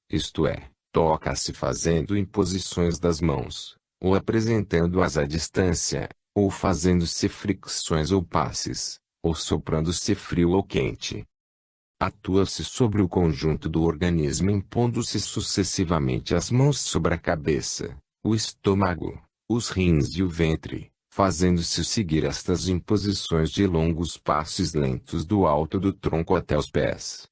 isto é, toca-se fazendo imposições das mãos, ou apresentando-as à distância, ou fazendo-se fricções ou passes, ou soprando-se frio ou quente. Atua-se sobre o conjunto do organismo impondo-se sucessivamente as mãos sobre a cabeça, o estômago, os rins e o ventre, fazendo-se seguir estas imposições de longos passos lentos do alto do tronco até os pés.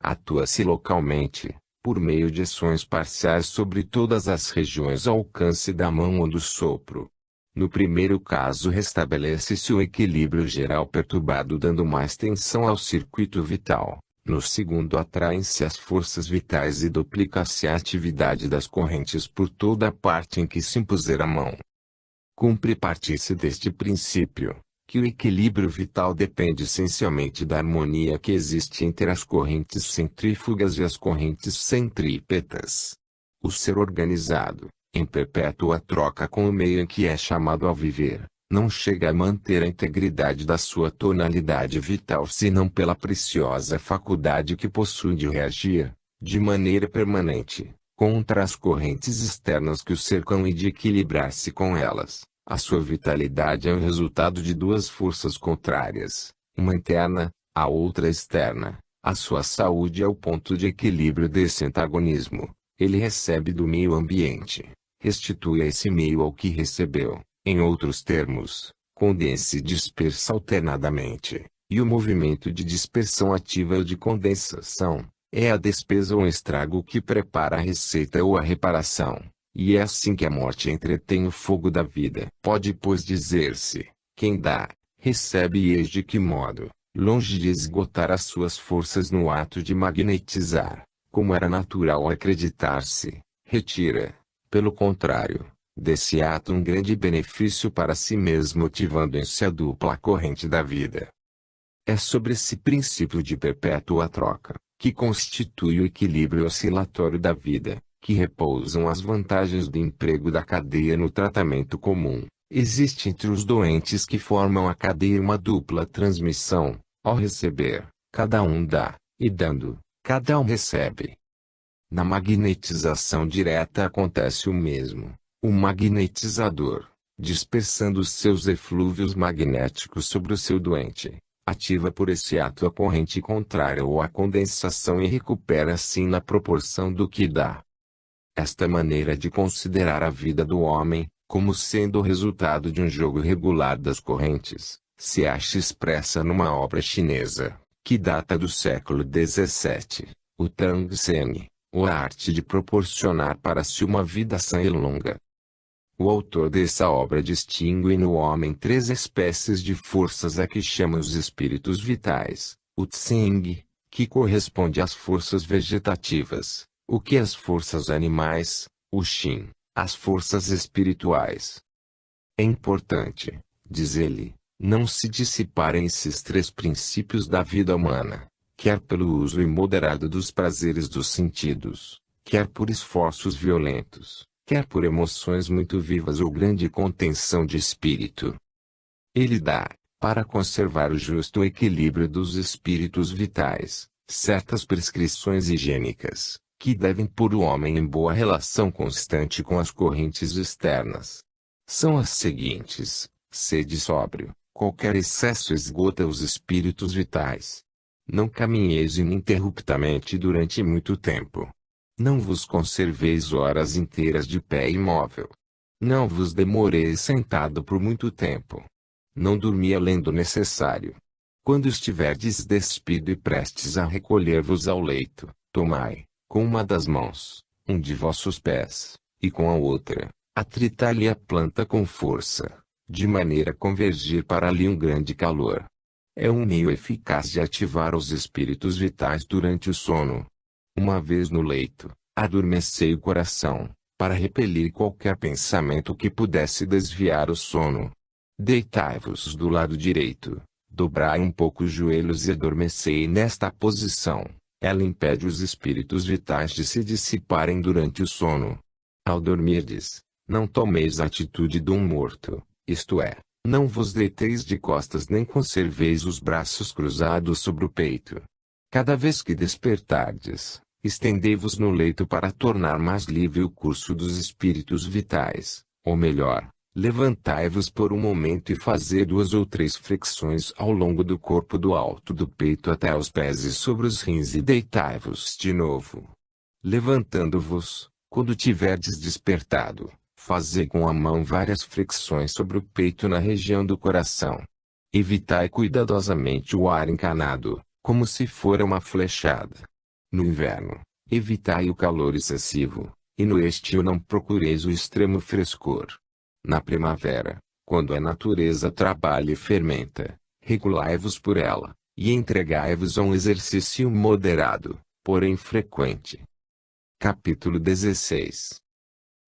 Atua-se localmente, por meio de ações parciais sobre todas as regiões ao alcance da mão ou do sopro. No primeiro caso restabelece-se o equilíbrio geral perturbado dando mais tensão ao circuito vital. No segundo atraem-se as forças vitais e duplica-se a atividade das correntes por toda a parte em que se impuser a mão. Cumpre partir-se deste princípio, que o equilíbrio vital depende essencialmente da harmonia que existe entre as correntes centrífugas e as correntes centrípetas. O ser organizado, em perpétua troca com o meio em que é chamado a viver, não chega a manter a integridade da sua tonalidade vital senão pela preciosa faculdade que possui de reagir, de maneira permanente, contra as correntes externas que o cercam e de equilibrar-se com elas. A sua vitalidade é o resultado de duas forças contrárias, uma interna, a outra externa. A sua saúde é o ponto de equilíbrio desse antagonismo. Ele recebe do meio ambiente, restitui a esse meio ao que recebeu. Em outros termos, condensa e dispersa alternadamente, e o movimento de dispersão ativa ou de condensação, é a despesa ou estrago que prepara a receita ou a reparação, e é assim que a morte entretém o fogo da vida. Pode pois dizer-se, quem dá, recebe e eis de que modo, longe de esgotar as suas forças no ato de magnetizar, como era natural acreditar-se, retira, pelo contrário, desse ato um grande benefício para si mesmo motivando-se a dupla corrente da vida. É sobre esse princípio de perpétua troca, que constitui o equilíbrio oscilatório da vida, que repousam as vantagens do emprego da cadeia no tratamento comum. Existe entre os doentes que formam a cadeia uma dupla transmissão, ao receber, cada um dá, e dando, cada um recebe. Na magnetização direta acontece o mesmo. O magnetizador, dispersando os seus eflúvios magnéticos sobre o seu doente, ativa por esse ato a corrente contrária ou a condensação e recupera assim na proporção do que dá. Esta maneira de considerar a vida do homem, como sendo o resultado de um jogo regular das correntes, se acha expressa numa obra chinesa, que data do século XVII, o Tang Sen, ou a arte de proporcionar para si uma vida sã e longa. O autor dessa obra distingue no homem três espécies de forças a que chama os espíritos vitais, o Tsing, que corresponde às forças vegetativas, o que às forças animais, o Xin, às forças espirituais. É importante, diz ele, não se dissiparem esses três princípios da vida humana, quer pelo uso imoderado dos prazeres dos sentidos, quer por esforços violentos, quer por emoções muito vivas ou grande contenção de espírito. Ele dá, para conservar o justo equilíbrio dos espíritos vitais, certas prescrições higiênicas, que devem pôr o homem em boa relação constante com as correntes externas. São as seguintes: sede sóbrio, qualquer excesso esgota os espíritos vitais. Não caminheis ininterruptamente durante muito tempo. Não vos conserveis horas inteiras de pé imóvel. Não vos demoreis sentado por muito tempo. Não dormi além do necessário. Quando estiverdes despido e prestes a recolher-vos ao leito, tomai, com uma das mãos, um de vossos pés, e com a outra, atritai-lhe a planta com força, de maneira a convergir para ali um grande calor. É um meio eficaz de ativar os espíritos vitais durante o sono. Uma vez no leito, adormecei o coração, para repelir qualquer pensamento que pudesse desviar o sono. Deitai-vos do lado direito, dobrai um pouco os joelhos e adormecei nesta posição. Ela impede os espíritos vitais de se dissiparem durante o sono. Ao dormirdes, não tomeis a atitude de um morto, isto é, não vos deiteis de costas nem conserveis os braços cruzados sobre o peito. Cada vez que despertardes, Estendei-vos no leito para tornar mais livre o curso dos espíritos vitais, ou melhor, levantai-vos por um momento e fazei 2 ou 3 flexões ao longo do corpo do alto do peito até aos pés e sobre os rins e deitai-vos de novo. Levantando-vos, quando tiverdes despertado, fazei com a mão várias flexões sobre o peito na região do coração. Evitai cuidadosamente o ar encanado, como se fora uma flechada. No inverno, evitai o calor excessivo, e no estio não procureis o extremo frescor. Na primavera, quando a natureza trabalha e fermenta, regulai-vos por ela, e entregai-vos a um exercício moderado, porém frequente. Capítulo 16.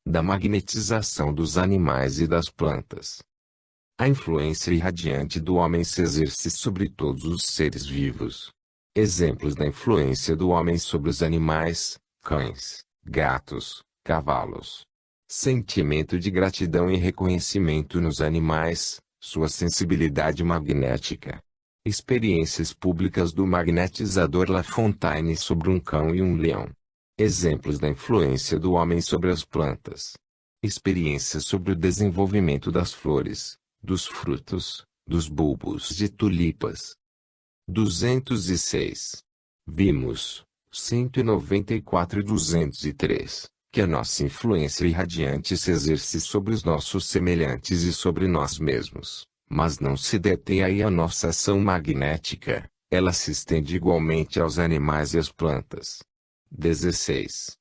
Da magnetização dos animais e das plantas. A influência irradiante do homem se exerce sobre todos os seres vivos. Exemplos da influência do homem sobre os animais: cães, gatos, cavalos. Sentimento de gratidão e reconhecimento nos animais, sua sensibilidade magnética. Experiências públicas do magnetizador La Fontaine sobre um cão e um leão. Exemplos da influência do homem sobre as plantas. Experiências sobre o desenvolvimento das flores, dos frutos, dos bulbos de tulipas. 206. Vimos, 194 e 203, que a nossa influência irradiante se exerce sobre os nossos semelhantes e sobre nós mesmos, mas não se detém aí a nossa ação magnética, ela se estende igualmente aos animais e às plantas. 16.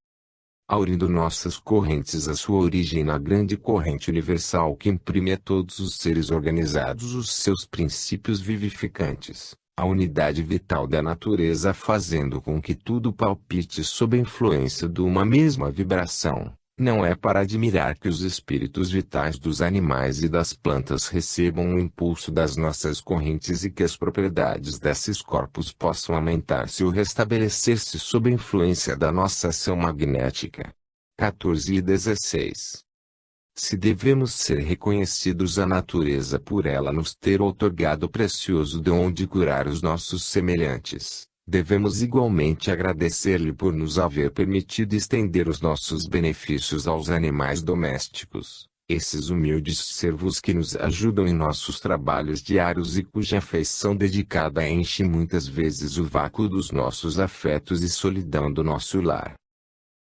Aurindo nossas correntes a sua origem na grande corrente universal que imprime a todos os seres organizados os seus princípios vivificantes, a unidade vital da natureza fazendo com que tudo palpite sob a influência de uma mesma vibração, não é para admirar que os espíritos vitais dos animais e das plantas recebam o impulso das nossas correntes e que as propriedades desses corpos possam aumentar-se ou restabelecer-se sob a influência da nossa ação magnética. 14 e 16. Se devemos ser reconhecidos à natureza por ela nos ter outorgado o precioso dom de curar os nossos semelhantes, devemos igualmente agradecer-lhe por nos haver permitido estender os nossos benefícios aos animais domésticos, esses humildes servos que nos ajudam em nossos trabalhos diários e cuja afeição dedicada enche muitas vezes o vácuo dos nossos afetos e solidão do nosso lar.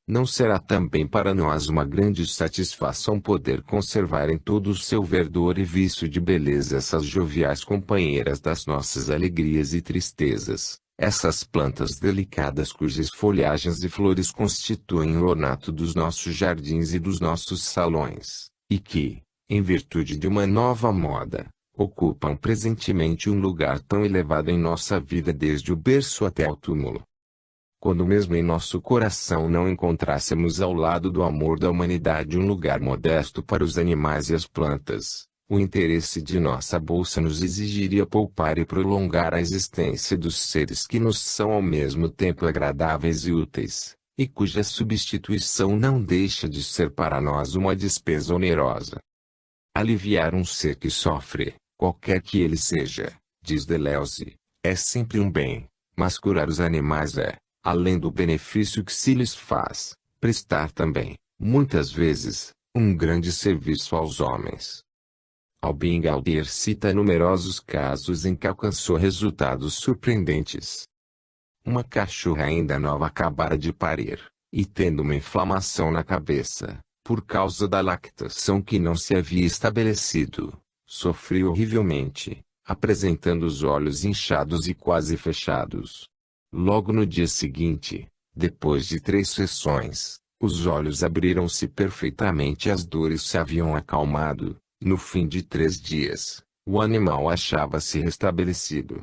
Não será também para nós uma grande satisfação poder conservar em todo o seu verdor e vício de beleza essas joviais companheiras das nossas alegrias e tristezas, essas plantas delicadas cujas folhagens e flores constituem o ornato dos nossos jardins e dos nossos salões, e que, em virtude de uma nova moda, ocupam presentemente um lugar tão elevado em nossa vida desde o berço até ao túmulo. Quando mesmo em nosso coração não encontrássemos ao lado do amor da humanidade um lugar modesto para os animais e as plantas, o interesse de nossa bolsa nos exigiria poupar e prolongar a existência dos seres que nos são ao mesmo tempo agradáveis e úteis, e cuja substituição não deixa de ser para nós uma despesa onerosa. Aliviar um ser que sofre, qualquer que ele seja, diz Deleuze, é sempre um bem, mas curar os animais é, além do benefício que se lhes faz, prestar também, muitas vezes, um grande serviço aos homens. Albin Gaudier cita numerosos casos em que alcançou resultados surpreendentes. Uma cachorra ainda nova acabara de parir, e tendo uma inflamação na cabeça, por causa da lactação que não se havia estabelecido, sofreu horrivelmente, apresentando os olhos inchados e quase fechados. Logo no dia seguinte, depois de 3 sessões, os olhos abriram-se perfeitamente e as dores se haviam acalmado. No fim de 3 dias, o animal achava-se restabelecido.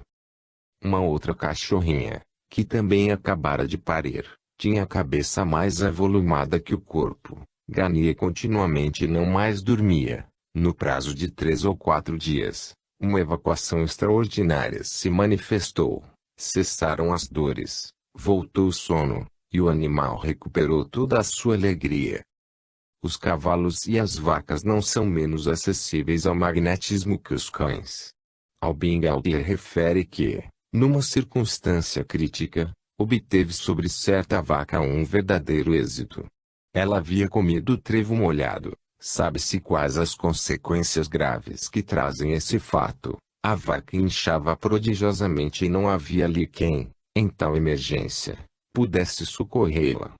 Uma outra cachorrinha, que também acabara de parir, tinha a cabeça mais avolumada que o corpo, grania continuamente e não mais dormia. No prazo de 3 ou 4 dias, uma evacuação extraordinária se manifestou. Cessaram as dores, voltou o sono, e o animal recuperou toda a sua alegria. Os cavalos e as vacas não são menos acessíveis ao magnetismo que os cães. Albin Gaudier refere que, numa circunstância crítica, obteve sobre certa vaca um verdadeiro êxito. Ela havia comido trevo molhado. Sabe-se quais as consequências graves que trazem esse fato. A vaca inchava prodigiosamente e não havia ali quem, em tal emergência, pudesse socorrê-la.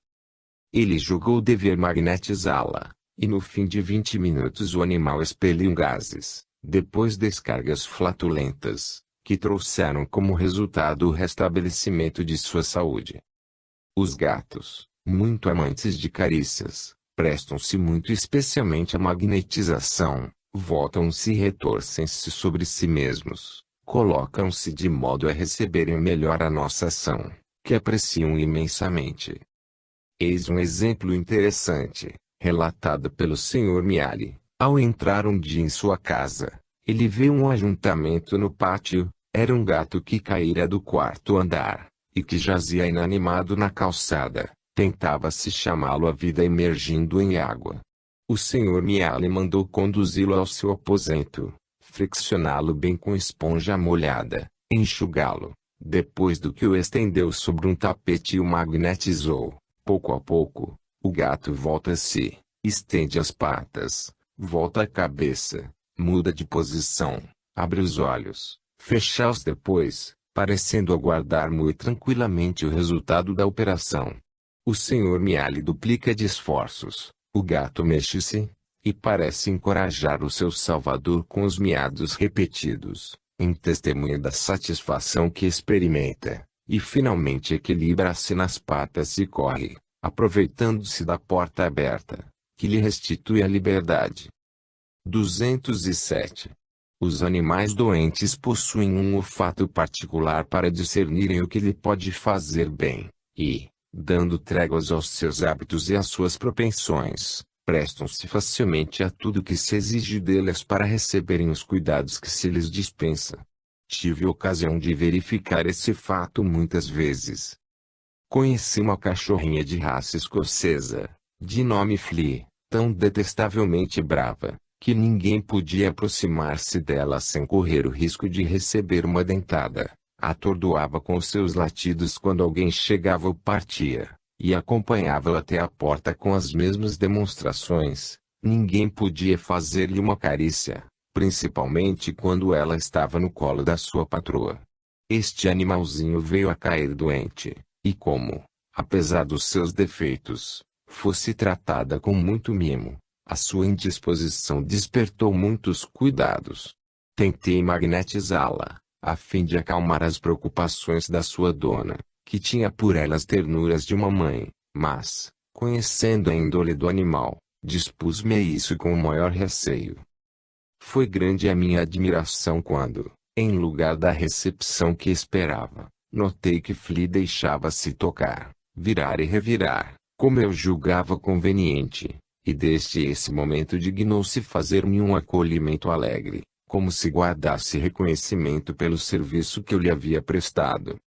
Ele julgou dever magnetizá-la, e no fim de 20 minutos o animal expeliu gases, depois descargas flatulentas, que trouxeram como resultado o restabelecimento de sua saúde. Os gatos, muito amantes de carícias, prestam-se muito especialmente à magnetização, voltam-se e retorcem-se sobre si mesmos, colocam-se de modo a receberem melhor a nossa ação, que apreciam imensamente. Eis um exemplo interessante, relatado pelo Sr. Miali. Ao entrar um dia em sua casa, ele viu um ajuntamento no pátio. Era um gato que caíra do quarto andar, e que jazia inanimado na calçada. Tentava-se chamá-lo à vida emergindo em água. O Sr. Miali mandou conduzi-lo ao seu aposento, friccioná-lo bem com esponja molhada, enxugá-lo, depois do que o estendeu sobre um tapete e o magnetizou. Pouco a pouco, o gato volta-se, estende as patas, volta a cabeça, muda de posição, abre os olhos, fecha-os depois, parecendo aguardar muito tranquilamente o resultado da operação. O Sr. Miali duplica de esforços, o gato mexe-se, e parece encorajar o seu salvador com os miados repetidos, em testemunho da satisfação que experimenta, e finalmente equilibra-se nas patas e corre, aproveitando-se da porta aberta, que lhe restitui a liberdade. 207. Os animais doentes possuem um olfato particular para discernirem o que lhe pode fazer bem, e, dando tréguas aos seus hábitos e às suas propensões, prestam-se facilmente a tudo que se exige deles para receberem os cuidados que se lhes dispensa. Tive ocasião de verificar esse fato muitas vezes. Conheci uma cachorrinha de raça escocesa, de nome Flea, tão detestavelmente brava, que ninguém podia aproximar-se dela sem correr o risco de receber uma dentada. Atordoava com seus latidos quando alguém chegava ou partia, e acompanhava-o até a porta com as mesmas demonstrações. Ninguém podia fazer-lhe uma carícia, principalmente quando ela estava no colo da sua patroa. Este animalzinho veio a cair doente, e como, apesar dos seus defeitos, fosse tratada com muito mimo, a sua indisposição despertou muitos cuidados. Tentei magnetizá-la, a fim de acalmar as preocupações da sua dona, que tinha por ela as ternuras de uma mãe, mas, conhecendo a índole do animal, dispus-me a isso com o maior receio. Foi grande a minha admiração quando, em lugar da recepção que esperava, notei que Flea deixava-se tocar, virar e revirar, como eu julgava conveniente, e desde esse momento dignou-se fazer-me um acolhimento alegre, como se guardasse reconhecimento pelo serviço que eu lhe havia prestado.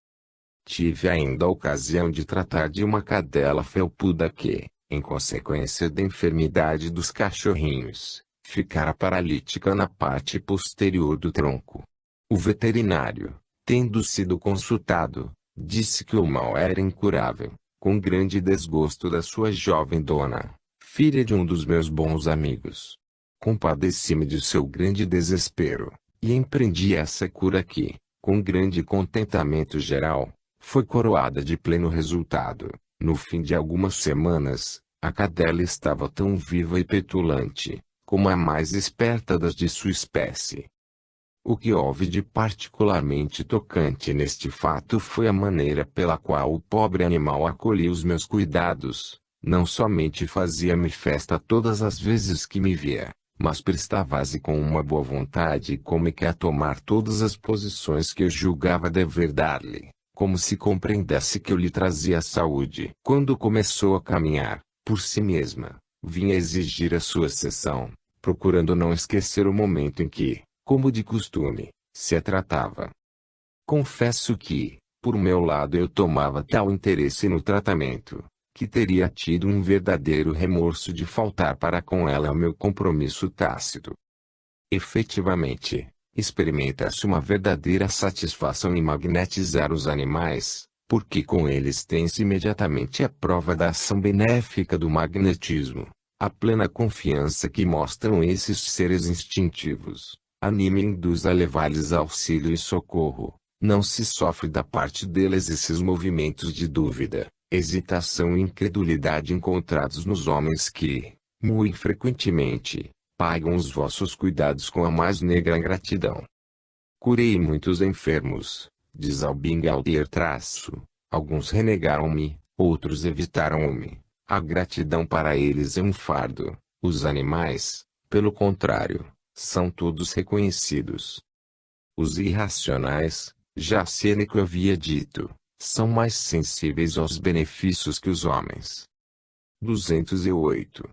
Tive ainda a ocasião de tratar de uma cadela felpuda que, em consequência da enfermidade dos cachorrinhos, ficara paralítica na parte posterior do tronco. O veterinário, tendo sido consultado, disse que o mal era incurável, com grande desgosto da sua jovem dona, filha de um dos meus bons amigos. Compadeci-me de seu grande desespero, e empreendi essa cura que, com grande contentamento geral, foi coroada de pleno resultado. No fim de algumas semanas, a cadela estava tão viva e petulante, como a mais esperta das de sua espécie. O que houve de particularmente tocante neste fato foi a maneira pela qual o pobre animal acolhia os meus cuidados. Não somente fazia-me festa todas as vezes que me via, mas prestava-se com uma boa vontade como que a tomar todas as posições que eu julgava dever dar-lhe, como se compreendesse que eu lhe trazia saúde. Quando começou a caminhar, por si mesma, vinha exigir a sua cessão, procurando não esquecer o momento em que, como de costume, se a tratava. Confesso que, por meu lado eu tomava tal interesse no tratamento, que teria tido um verdadeiro remorso de faltar para com ela ao meu compromisso tácito. Efetivamente, experimenta-se uma verdadeira satisfação em magnetizar os animais, porque com eles tem-se imediatamente a prova da ação benéfica do magnetismo, a plena confiança que mostram esses seres instintivos, anima e induz a levar-lhes auxílio e socorro. Não se sofre da parte deles esses movimentos de dúvida, hesitação e incredulidade encontrados nos homens que, muito frequentemente, pagam os vossos cuidados com a mais negra ingratidão. Curei muitos enfermos, diz Albingalter traço. Alguns renegaram-me, outros evitaram-me. A gratidão para eles é um fardo. Os animais, pelo contrário, são todos reconhecidos. Os irracionais, já Sêneca havia dito, são mais sensíveis aos benefícios que os homens. 208.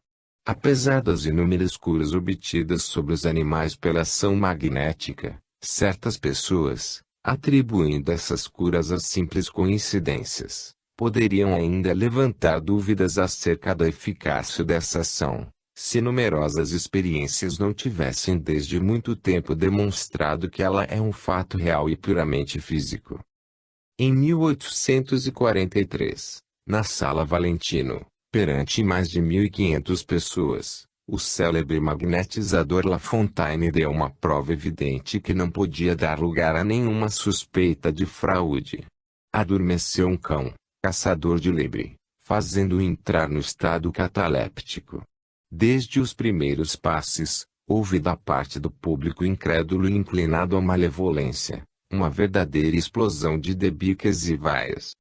Apesar das inúmeras curas obtidas sobre os animais pela ação magnética, certas pessoas, atribuindo essas curas a simples coincidências, poderiam ainda levantar dúvidas acerca da eficácia dessa ação, se numerosas experiências não tivessem desde muito tempo demonstrado que ela é um fato real e puramente físico. Em 1843, na Sala Valentino, perante mais de 1.500 pessoas, o célebre magnetizador Lafontaine deu uma prova evidente que não podia dar lugar a nenhuma suspeita de fraude. Adormeceu um cão, caçador de lebre, fazendo-o entrar no estado cataléptico. Desde os primeiros passes, houve da parte do público incrédulo e inclinado à malevolência, uma verdadeira explosão de debicas e vaias.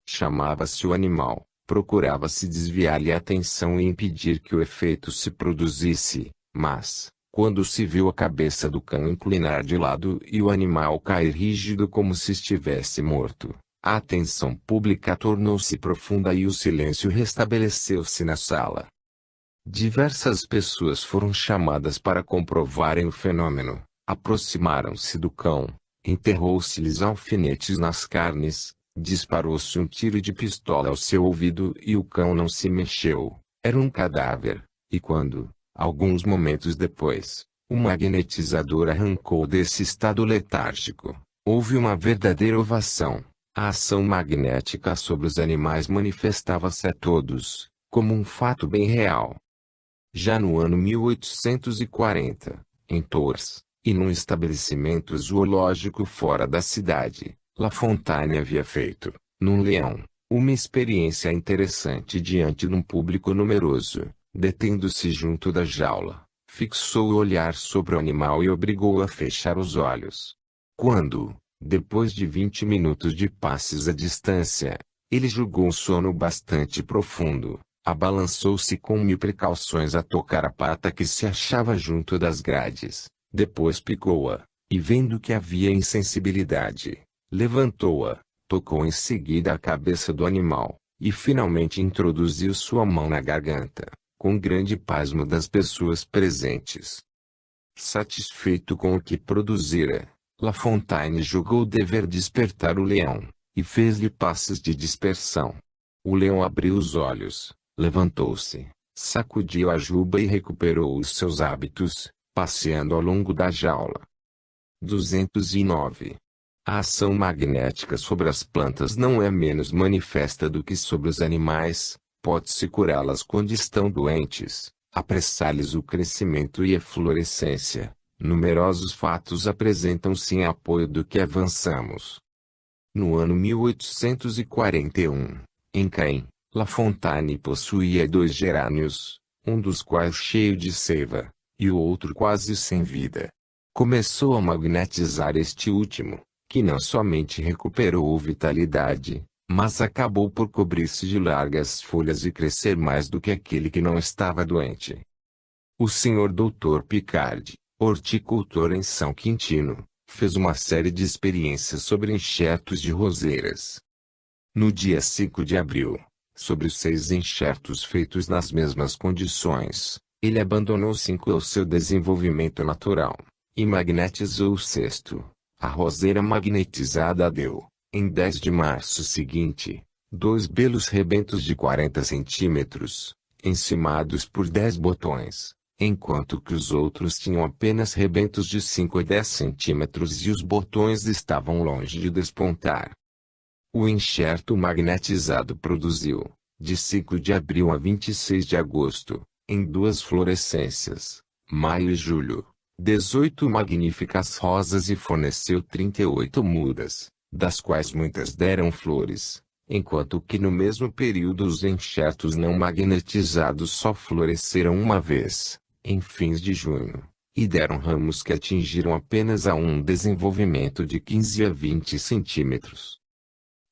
Chamava-se o animal, procurava-se desviar-lhe a atenção e impedir que o efeito se produzisse, mas, quando se viu a cabeça do cão inclinar de lado e o animal cair rígido como se estivesse morto, a atenção pública tornou-se profunda e o silêncio restabeleceu-se na sala. Diversas pessoas foram chamadas para comprovarem o fenômeno. Aproximaram-se do cão, enterrou-se-lhes alfinetes nas carnes, disparou-se um tiro de pistola ao seu ouvido e o cão não se mexeu. Era um cadáver, e quando, alguns momentos depois, o magnetizador arrancou desse estado letárgico, houve uma verdadeira ovação. A ação magnética sobre os animais manifestava-se a todos, como um fato bem real. Já no ano 1840, em Tours, e num estabelecimento zoológico fora da cidade, Lafontaine havia feito, num leão, uma experiência interessante diante de um público numeroso. Detendo-se junto da jaula, fixou o olhar sobre o animal e obrigou-o a fechar os olhos. Quando, depois de 20 minutos de passes à distância, ele julgou um sono bastante profundo, abalançou-se com 1000 precauções a tocar a pata que se achava junto das grades, depois picou-a, e vendo que havia insensibilidade, levantou-a, tocou em seguida a cabeça do animal, e finalmente introduziu sua mão na garganta, com grande pasmo das pessoas presentes. Satisfeito com o que produzira, Lafontaine julgou dever despertar o leão, e fez-lhe passes de dispersão. O leão abriu os olhos, levantou-se, sacudiu a juba e recuperou os seus hábitos, passeando ao longo da jaula. 209. A ação magnética sobre as plantas não é menos manifesta do que sobre os animais. Pode-se curá-las quando estão doentes, apressar-lhes o crescimento e a florescência. Numerosos fatos apresentam-se em apoio do que avançamos. No ano 1841, em Caen, Lafontaine possuía 2 gerânios, um dos quais cheio de seiva, e o outro quase sem vida. Começou a magnetizar este último, que não somente recuperou vitalidade, mas acabou por cobrir-se de largas folhas e crescer mais do que aquele que não estava doente. O Sr. Dr. Picard, horticultor em São Quintino, fez uma série de experiências sobre enxertos de roseiras. No dia 5 de abril, sobre os 6 enxertos feitos nas mesmas condições, ele abandonou 5 ao seu desenvolvimento natural, e magnetizou o sexto. A roseira magnetizada deu, em 10 de março seguinte, 2 belos rebentos de 40 centímetros, encimados por 10 botões, enquanto que os outros tinham apenas rebentos de 5 e 10 centímetros e os botões estavam longe de despontar. O enxerto magnetizado produziu, de 5 de abril a 26 de agosto, em 2 florescências, maio e julho, 18 magníficas rosas e forneceu 38 mudas, das quais muitas deram flores, enquanto que no mesmo período os enxertos não magnetizados só floresceram uma vez, em fins de junho, e deram ramos que atingiram apenas a um desenvolvimento de 15 a 20 centímetros.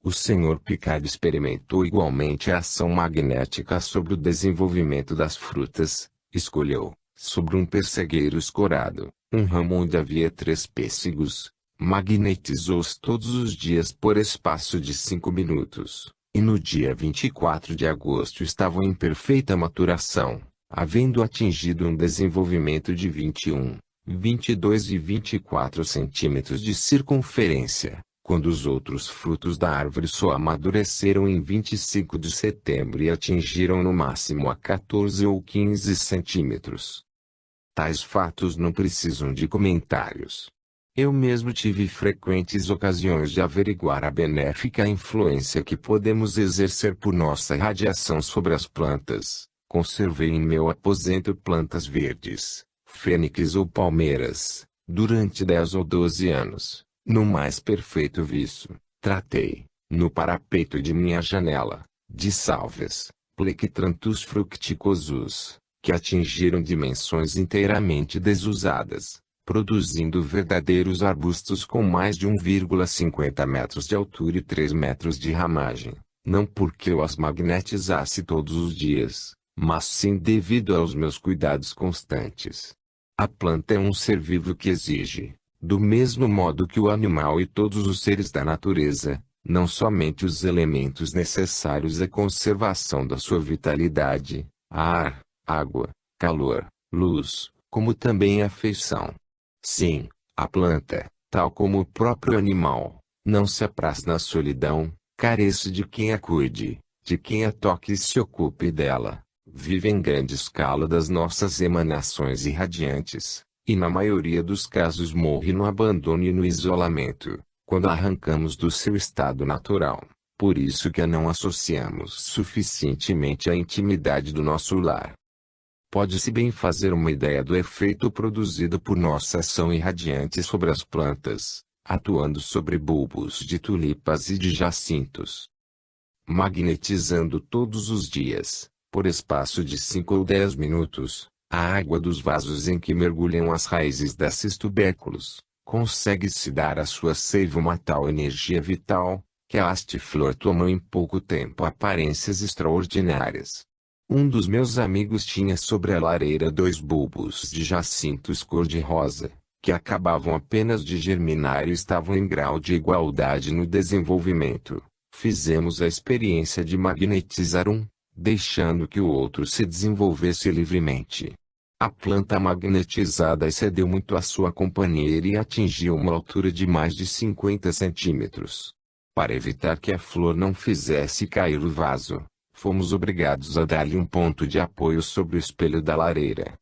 O Sr. Picard experimentou igualmente a ação magnética sobre o desenvolvimento das frutas. Escolheu, sobre um pessegueiro escorado, um ramo onde havia 3 pêssegos, magnetizou-os todos os dias por espaço de 5 minutos, e no dia 24 de agosto estavam em perfeita maturação, havendo atingido um desenvolvimento de 21, 22 e 24 centímetros de circunferência, quando os outros frutos da árvore só amadureceram em 25 de setembro e atingiram no máximo a 14 ou 15 centímetros. Tais fatos não precisam de comentários. Eu mesmo tive frequentes ocasiões de averiguar a benéfica influência que podemos exercer por nossa radiação sobre as plantas. Conservei em meu aposento plantas verdes, fênix ou palmeiras, durante 10 ou 12 anos, no mais perfeito viço. Tratei, no parapeito de minha janela, de sálvias, Plectranthus fructicosus, que atingiram dimensões inteiramente desusadas, produzindo verdadeiros arbustos com mais de 1,50 metros de altura e 3 metros de ramagem, não porque eu as magnetizasse todos os dias, mas sim devido aos meus cuidados constantes. A planta é um ser vivo que exige, do mesmo modo que o animal e todos os seres da natureza, não somente os elementos necessários à conservação da sua vitalidade, ar, água, calor, luz, como também a afeição. Sim, a planta, tal como o próprio animal, não se apraz na solidão, carece de quem a cuide, de quem a toque e se ocupe dela. Vive em grande escala das nossas emanações irradiantes, e na maioria dos casos morre no abandono e no isolamento, quando a arrancamos do seu estado natural. Por isso que a não associamos suficientemente à intimidade do nosso lar. Pode-se bem fazer uma ideia do efeito produzido por nossa ação irradiante sobre as plantas, atuando sobre bulbos de tulipas e de jacintos. Magnetizando todos os dias, por espaço de 5 ou 10 minutos, a água dos vasos em que mergulham as raízes desses tubérculos, consegue-se dar à sua seiva uma tal energia vital, que a haste-flor toma em pouco tempo aparências extraordinárias. Um dos meus amigos tinha sobre a lareira 2 bulbos de jacintos cor-de-rosa, que acabavam apenas de germinar e estavam em grau de igualdade no desenvolvimento. Fizemos a experiência de magnetizar um, deixando que o outro se desenvolvesse livremente. A planta magnetizada excedeu muito a sua companheira e atingiu uma altura de mais de 50 centímetros. Para evitar que a flor não fizesse cair o vaso, fomos obrigados a dar-lhe um ponto de apoio sobre o espelho da lareira.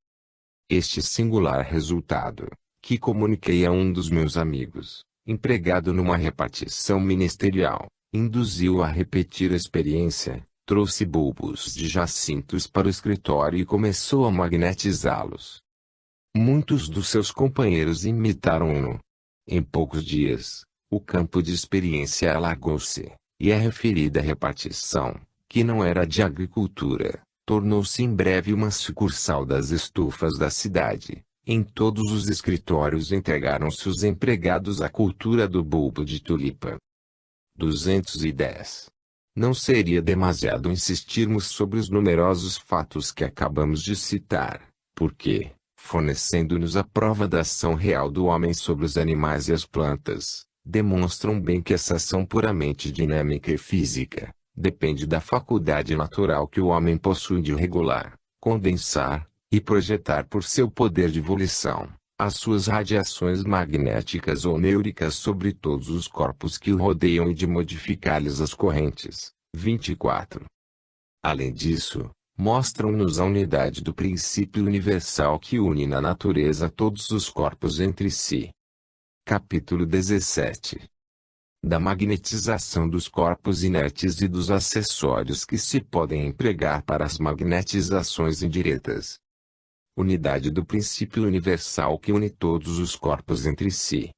Este singular resultado, que comuniquei a um dos meus amigos, empregado numa repartição ministerial, induziu-o a repetir a experiência. Trouxe bulbos de jacintos para o escritório e começou a magnetizá-los. Muitos dos seus companheiros imitaram-no. Em poucos dias, o campo de experiência alargou-se, e a referida repartição, que não era de agricultura, tornou-se em breve uma sucursal das estufas da cidade. Em todos os escritórios entregaram-se os empregados à cultura do bulbo de tulipa. 210. Não seria demasiado insistirmos sobre os numerosos fatos que acabamos de citar, porque, fornecendo-nos a prova da ação real do homem sobre os animais e as plantas, demonstram bem que essa ação puramente dinâmica e física, depende da faculdade natural que o homem possui de regular, condensar, e projetar por seu poder de volição, as suas radiações magnéticas ou neuricas sobre todos os corpos que o rodeiam e de modificar-lhes as correntes. 24. Além disso, mostram-nos a unidade do princípio universal que une na natureza todos os corpos entre si. Capítulo 17. da magnetização dos corpos inertes e dos acessórios que se podem empregar para as magnetizações indiretas. Unidade do princípio universal que une todos os corpos entre si.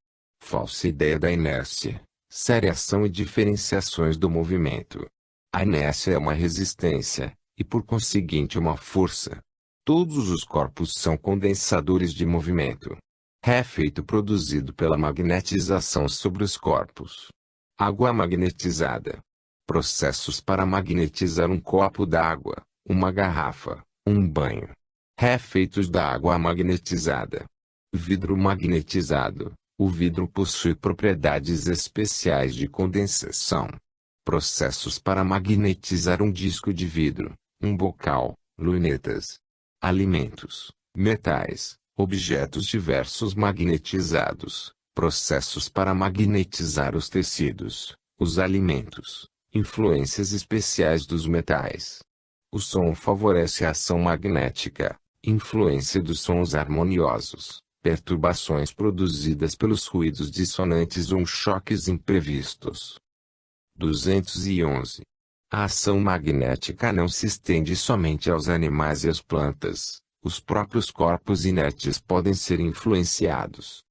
Falsa ideia da inércia, seriação e diferenciações do movimento. A inércia é uma resistência, e por conseguinte uma força. Todos os corpos são condensadores de movimento. Efeito produzido pela magnetização sobre os corpos. Água magnetizada. Processos para magnetizar um copo d'água, uma garrafa, um banho. Efeitos da água magnetizada. Vidro magnetizado. O vidro possui propriedades especiais de condensação. Processos para magnetizar um disco de vidro, um bocal, lunetas. Alimentos, metais, objetos diversos magnetizados. Processos para magnetizar os tecidos, os alimentos. Influências especiais dos metais. O som favorece a ação magnética. Influência dos sons harmoniosos. Perturbações produzidas pelos ruídos dissonantes ou choques imprevistos. 211. A ação magnética não se estende somente aos animais e às plantas. Os próprios corpos inertes podem ser influenciados.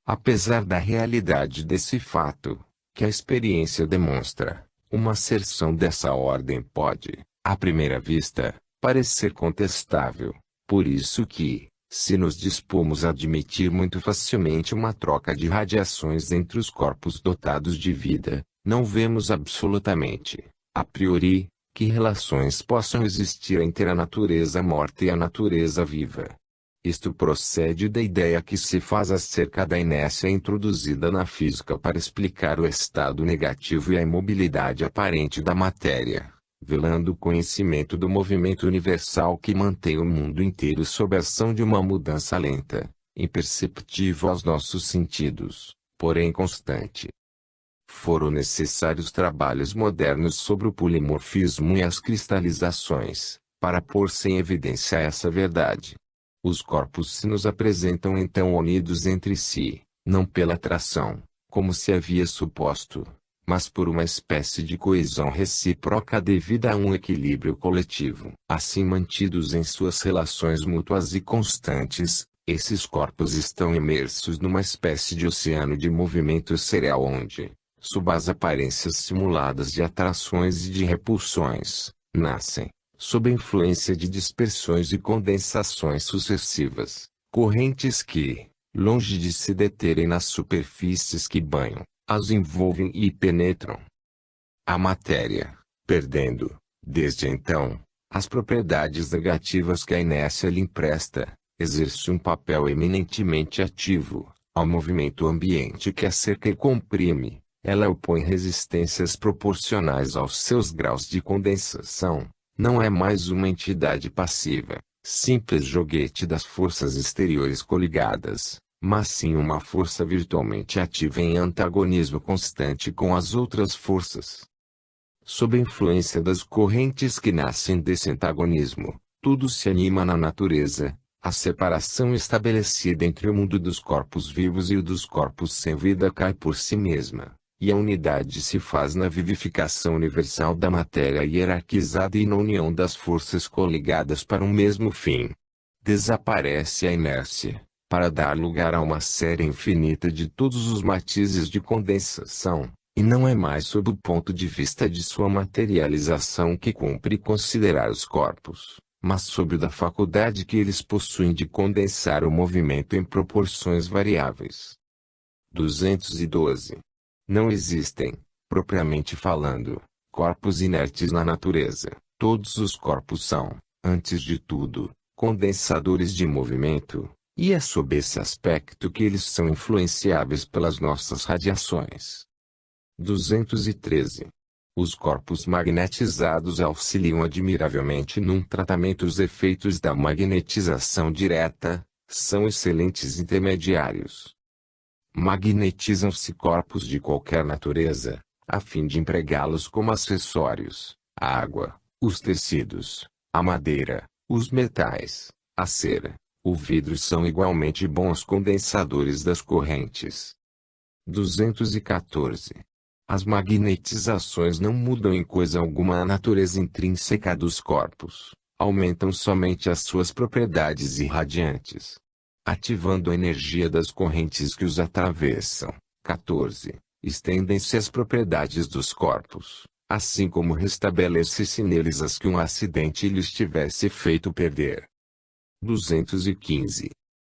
Apesar da realidade desse fato, que a experiência demonstra, uma asserção dessa ordem pode, à primeira vista, parecer contestável. Por isso que, se nos dispomos a admitir muito facilmente uma troca de radiações entre os corpos dotados de vida, não vemos absolutamente, a priori, que relações possam existir entre a natureza morta e a natureza viva. Isto procede da ideia que se faz acerca da inércia introduzida na física para explicar o estado negativo e a imobilidade aparente da matéria, velando o conhecimento do movimento universal que mantém o mundo inteiro sob a ação de uma mudança lenta, imperceptível aos nossos sentidos, porém constante. Foram necessários trabalhos modernos sobre o polimorfismo e as cristalizações, para pôr-se em evidência essa verdade. Os corpos se nos apresentam então unidos entre si, não pela atração, como se havia suposto, mas por uma espécie de coesão recíproca devida a um equilíbrio coletivo. Assim mantidos em suas relações mútuas e constantes, esses corpos estão imersos numa espécie de oceano de movimento cereal onde, sob as aparências simuladas de atrações e de repulsões, nascem, sob a influência de dispersões e condensações sucessivas, correntes que, longe de se deterem nas superfícies que banham, as envolvem e penetram a matéria, perdendo, desde então, as propriedades negativas que a inércia lhe empresta, exerce um papel eminentemente ativo, ao movimento ambiente que a cerca e comprime. Ela opõe resistências proporcionais aos seus graus de condensação. Não é mais uma entidade passiva, simples joguete das forças exteriores coligadas, mas sim uma força virtualmente ativa em antagonismo constante com as outras forças. Sob a influência das correntes que nascem desse antagonismo, tudo se anima na natureza. A separação estabelecida entre o mundo dos corpos vivos e o dos corpos sem vida cai por si mesma. E a unidade se faz na vivificação universal da matéria hierarquizada e na união das forças coligadas para um mesmo fim. Desaparece a inércia, para dar lugar a uma série infinita de todos os matizes de condensação, e não é mais sob o ponto de vista de sua materialização que cumpre considerar os corpos, mas sob o da faculdade que eles possuem de condensar o movimento em proporções variáveis. 212. Não existem, propriamente falando, corpos inertes na natureza. Todos os corpos são, antes de tudo, condensadores de movimento, e é sob esse aspecto que eles são influenciáveis pelas nossas radiações. 213. Os corpos magnetizados auxiliam admiravelmente num tratamento os efeitos da magnetização direta, são excelentes intermediários. Magnetizam-se corpos de qualquer natureza, a fim de empregá-los como acessórios, a água, os tecidos, a madeira, os metais, a cera, o vidro são igualmente bons condensadores das correntes. 214. As magnetizações não mudam em coisa alguma a natureza intrínseca dos corpos, aumentam somente as suas propriedades irradiantes, ativando a energia das correntes que os atravessam. 14. Estendem-se as propriedades dos corpos, assim como restabelece-se neles as que um acidente lhes tivesse feito perder. 215.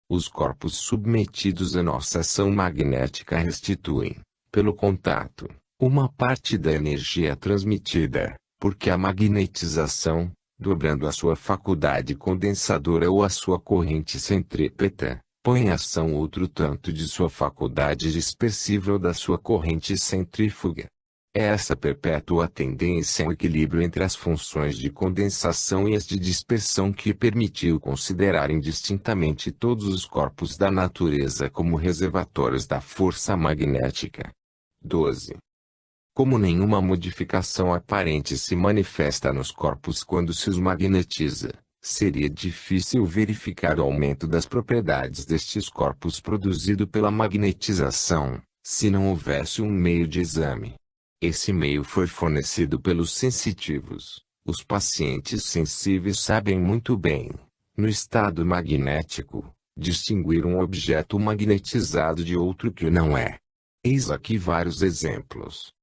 Os corpos submetidos à nossa ação magnética restituem, pelo contato, uma parte da energia transmitida, porque a magnetização, dobrando a sua faculdade condensadora ou a sua corrente centrípeta, põe em ação outro tanto de sua faculdade dispersiva ou da sua corrente centrífuga. É essa perpétua tendência ao equilíbrio entre as funções de condensação e as de dispersão que permitiu considerar indistintamente todos os corpos da natureza como reservatórios da força magnética. 12. Como nenhuma modificação aparente se manifesta nos corpos quando se os magnetiza, seria difícil verificar o aumento das propriedades destes corpos produzido pela magnetização, se não houvesse um meio de exame. Esse meio foi fornecido pelos sensitivos. Os pacientes sensíveis sabem muito bem, no estado magnético, distinguir um objeto magnetizado de outro que não é. Eis aqui vários exemplos.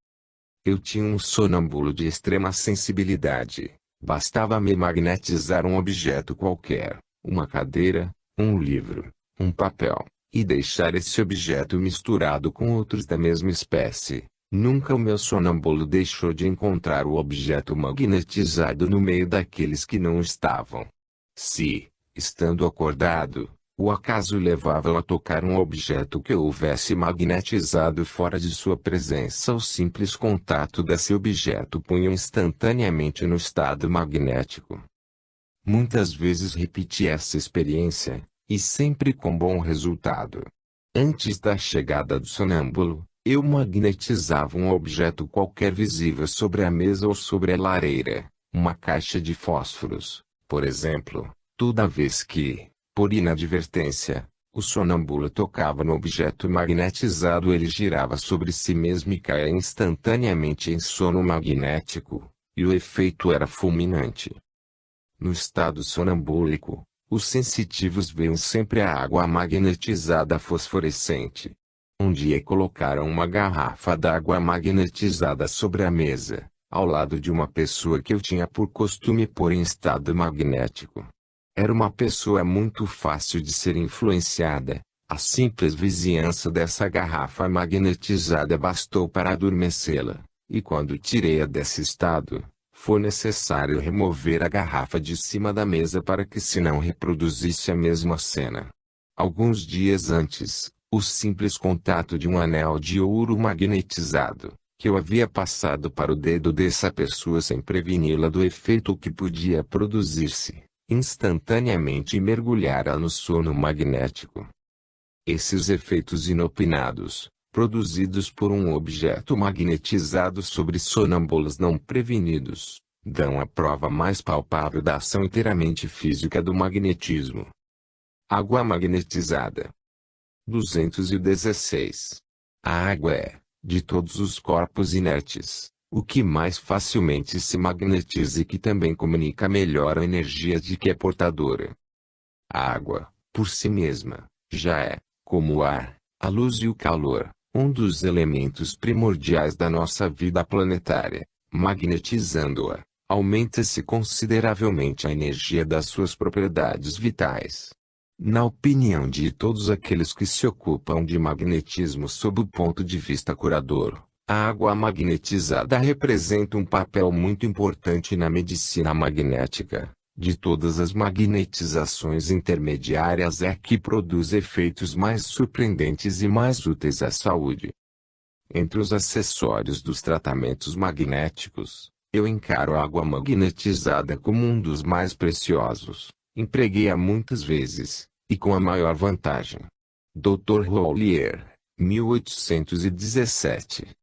Eu tinha um sonâmbulo de extrema sensibilidade. Bastava-me magnetizar um objeto qualquer, uma cadeira, um livro, um papel, e deixar esse objeto misturado com outros da mesma espécie. Nunca o meu sonâmbulo deixou de encontrar o objeto magnetizado no meio daqueles que não estavam. Se, estando acordado, o acaso levava-o a tocar um objeto que houvesse magnetizado fora de sua presença, o simples contato desse objeto punha instantaneamente no estado magnético. Muitas vezes repeti essa experiência, e sempre com bom resultado. Antes da chegada do sonâmbulo, eu magnetizava um objeto qualquer visível sobre a mesa ou sobre a lareira, uma caixa de fósforos, por exemplo, toda vez que, por inadvertência, o sonâmbulo tocava no objeto magnetizado, ele girava sobre si mesmo e caía instantaneamente em sono magnético, e o efeito era fulminante. No estado sonambúlico, os sensitivos veem sempre a água magnetizada fosforescente. Um dia colocaram uma garrafa d'água magnetizada sobre a mesa, ao lado de uma pessoa que eu tinha por costume pôr em estado magnético. Era uma pessoa muito fácil de ser influenciada. A simples vizinhança dessa garrafa magnetizada bastou para adormecê-la, e quando tirei-a desse estado, foi necessário remover a garrafa de cima da mesa para que se não reproduzisse a mesma cena. Alguns dias antes, o simples contato de um anel de ouro magnetizado, que eu havia passado para o dedo dessa pessoa sem preveni-la do efeito que podia produzir-se, instantaneamente mergulhara no sono magnético. Esses efeitos inopinados, produzidos por um objeto magnetizado sobre sonâmbulos não prevenidos, dão a prova mais palpável da ação inteiramente física do magnetismo. Água magnetizada. 216. A água é, de todos os corpos inertes, o que mais facilmente se magnetiza e que também comunica melhor a energia de que é portadora. A água, por si mesma, já é, como o ar, a luz e o calor, um dos elementos primordiais da nossa vida planetária. Magnetizando-a, aumenta-se consideravelmente a energia das suas propriedades vitais. Na opinião de todos aqueles que se ocupam de magnetismo sob o ponto de vista curador, a água magnetizada representa um papel muito importante na medicina magnética. De todas as magnetizações intermediárias é a que produz efeitos mais surpreendentes e mais úteis à saúde. Entre os acessórios dos tratamentos magnéticos, eu encaro a água magnetizada como um dos mais preciosos. Empreguei-a muitas vezes, e com a maior vantagem. Dr. Roulier, 1817.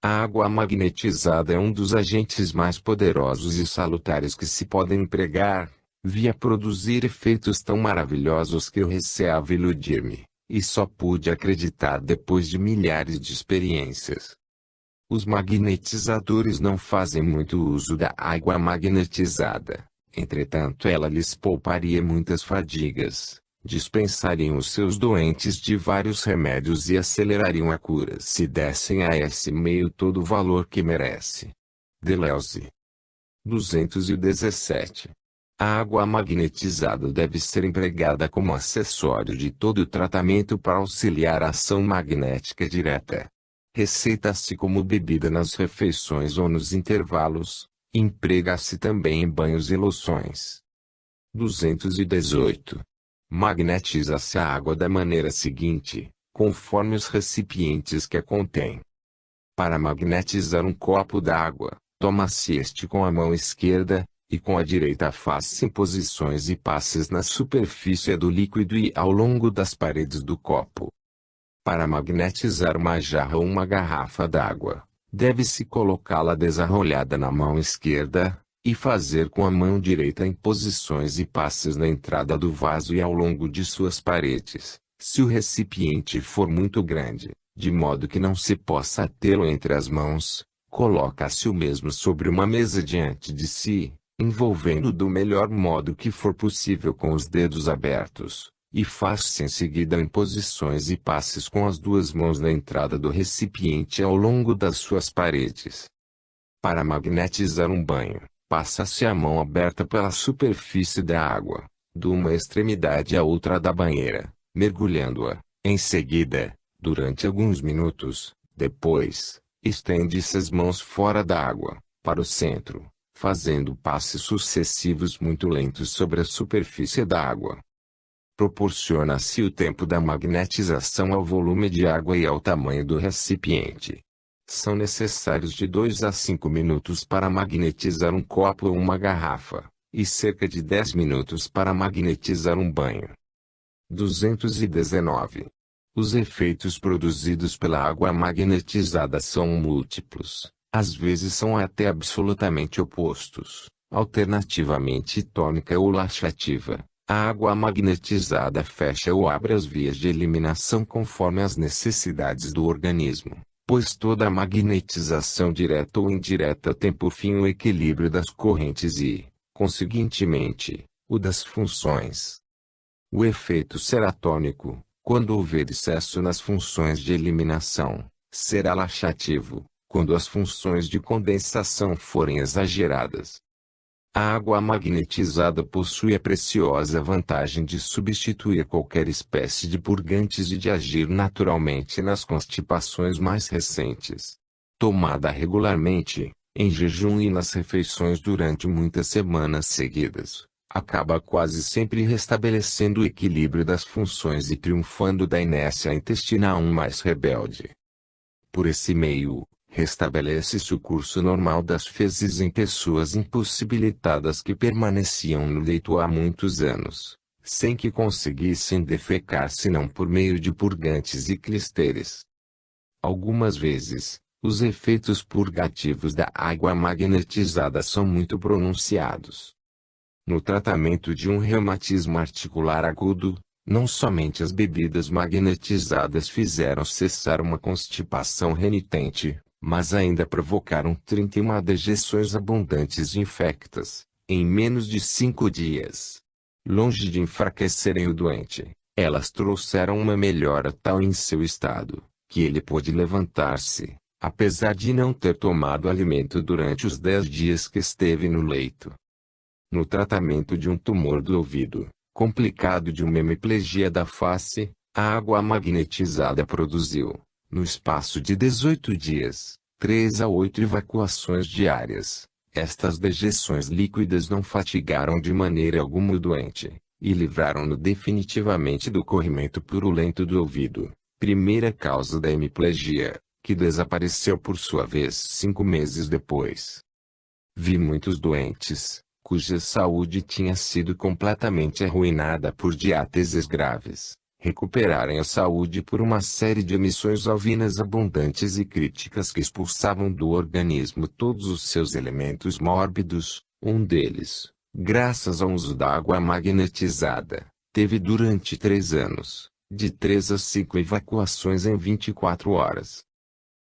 A água magnetizada é um dos agentes mais poderosos e salutares que se podem empregar, via produzir efeitos tão maravilhosos que eu receava iludir-me, e só pude acreditar depois de milhares de experiências. Os magnetizadores não fazem muito uso da água magnetizada. Entretanto, ela lhes pouparia muitas fadigas, dispensariam os seus doentes de vários remédios e acelerariam a cura se dessem a esse meio todo o valor que merece. Deleuze. 217. A água magnetizada deve ser empregada como acessório de todo o tratamento para auxiliar a ação magnética direta. Receita-se como bebida nas refeições ou nos intervalos, emprega-se também em banhos e loções. 218. Magnetiza-se a água da maneira seguinte, conforme os recipientes que a contêm. Para magnetizar um copo d'água, toma-se este com a mão esquerda, e com a direita faz-se imposições e passes na superfície do líquido e ao longo das paredes do copo. Para magnetizar uma jarra ou uma garrafa d'água, deve-se colocá-la desarrolhada na mão esquerda, e fazer com a mão direita imposições e passes na entrada do vaso e ao longo de suas paredes, se o recipiente for muito grande, de modo que não se possa tê-lo entre as mãos, coloca-se o mesmo sobre uma mesa diante de si, envolvendo do melhor modo que for possível com os dedos abertos, e faz-se em seguida imposições e passes com as duas mãos na entrada do recipiente ao longo das suas paredes. Para magnetizar um banho, passa-se a mão aberta pela superfície da água, de uma extremidade à outra da banheira, mergulhando-a. Em seguida, durante alguns minutos, depois, estende-se as mãos fora da água, para o centro, fazendo passes sucessivos muito lentos sobre a superfície da água. Proporciona-se o tempo da magnetização ao volume de água e ao tamanho do recipiente. São necessários de 2 a 5 minutos para magnetizar um copo ou uma garrafa, e cerca de 10 minutos para magnetizar um banho. 219. Os efeitos produzidos pela água magnetizada são múltiplos, às vezes são até absolutamente opostos, alternativamente tônica ou laxativa. A água magnetizada fecha ou abre as vias de eliminação conforme as necessidades do organismo, pois toda magnetização direta ou indireta tem por fim o equilíbrio das correntes e, conseguintemente, o das funções. O efeito seratônico, quando houver excesso nas funções de eliminação, será laxativo, quando as funções de condensação forem exageradas. A água magnetizada possui a preciosa vantagem de substituir qualquer espécie de purgantes e de agir naturalmente nas constipações mais recentes. Tomada regularmente, em jejum e nas refeições durante muitas semanas seguidas, acaba quase sempre restabelecendo o equilíbrio das funções e triunfando da inércia intestinal mais rebelde. Por esse meio, restabelece-se o curso normal das fezes em pessoas impossibilitadas que permaneciam no leito há muitos anos, sem que conseguissem defecar senão por meio de purgantes e clisteres. Algumas vezes, os efeitos purgativos da água magnetizada são muito pronunciados. No tratamento de um reumatismo articular agudo, não somente as bebidas magnetizadas fizeram cessar uma constipação renitente, mas ainda provocaram 31 dejeções abundantes e infectas, em menos de 5 dias. Longe de enfraquecerem o doente, elas trouxeram uma melhora tal em seu estado, que ele pôde levantar-se, apesar de não ter tomado alimento durante os 10 dias que esteve no leito. No tratamento de um tumor do ouvido, complicado de uma hemiplegia da face, a água magnetizada produziu, no espaço de 18 dias, 3 a 8 evacuações diárias. Estas dejeções líquidas não fatigaram de maneira alguma o doente, e livraram-no definitivamente do corrimento purulento do ouvido, primeira causa da hemiplegia, que desapareceu por sua vez 5 meses depois. Vi muitos doentes, cuja saúde tinha sido completamente arruinada por diáteses graves, recuperarem a saúde por uma série de emissões alvinas abundantes e críticas que expulsavam do organismo todos os seus elementos mórbidos. Um deles, graças ao uso da água magnetizada, teve durante 3 anos, de 3 a 5 evacuações em 24 horas.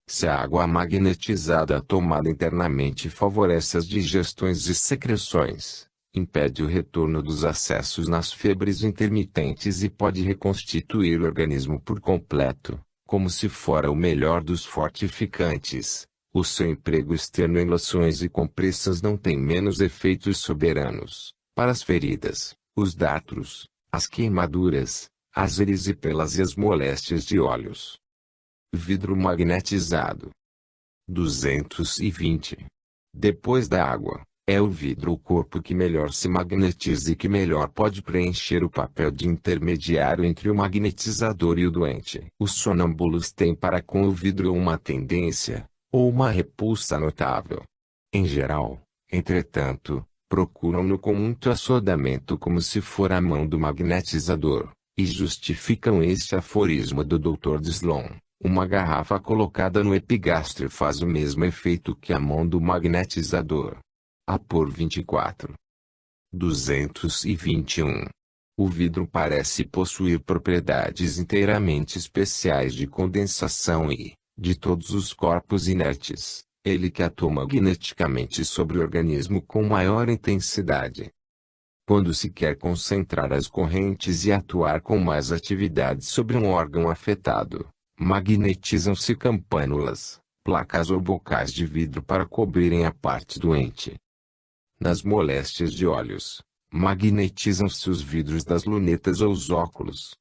Se a água magnetizada tomada internamente favorece as digestões e secreções, impede o retorno dos acessos nas febres intermitentes e pode reconstituir o organismo por completo, como se fora o melhor dos fortificantes. O seu emprego externo em loções e compressas não tem menos efeitos soberanos, para as feridas, os dartros, as queimaduras, as erispelas e as moléstias de olhos. Vidro magnetizado. 220. Depois da água, é o vidro o corpo que melhor se magnetiza e que melhor pode preencher o papel de intermediário entre o magnetizador e o doente. Os sonâmbulos têm para com o vidro uma tendência, ou uma repulsa notável. Em geral, entretanto, procuram-no com muito assodamento como se for a mão do magnetizador, e justificam este aforismo do Dr. Sloan: uma garrafa colocada no epigastro faz o mesmo efeito que a mão do magnetizador. A por 24. 221. O vidro parece possuir propriedades inteiramente especiais de condensação e, de todos os corpos inertes, ele que atua magneticamente sobre o organismo com maior intensidade. Quando se quer concentrar as correntes e atuar com mais atividade sobre um órgão afetado, magnetizam-se campânulas, placas ou bocais de vidro para cobrirem a parte doente. Nas moléstias de olhos, magnetizam-se os vidros das lunetas ou os óculos.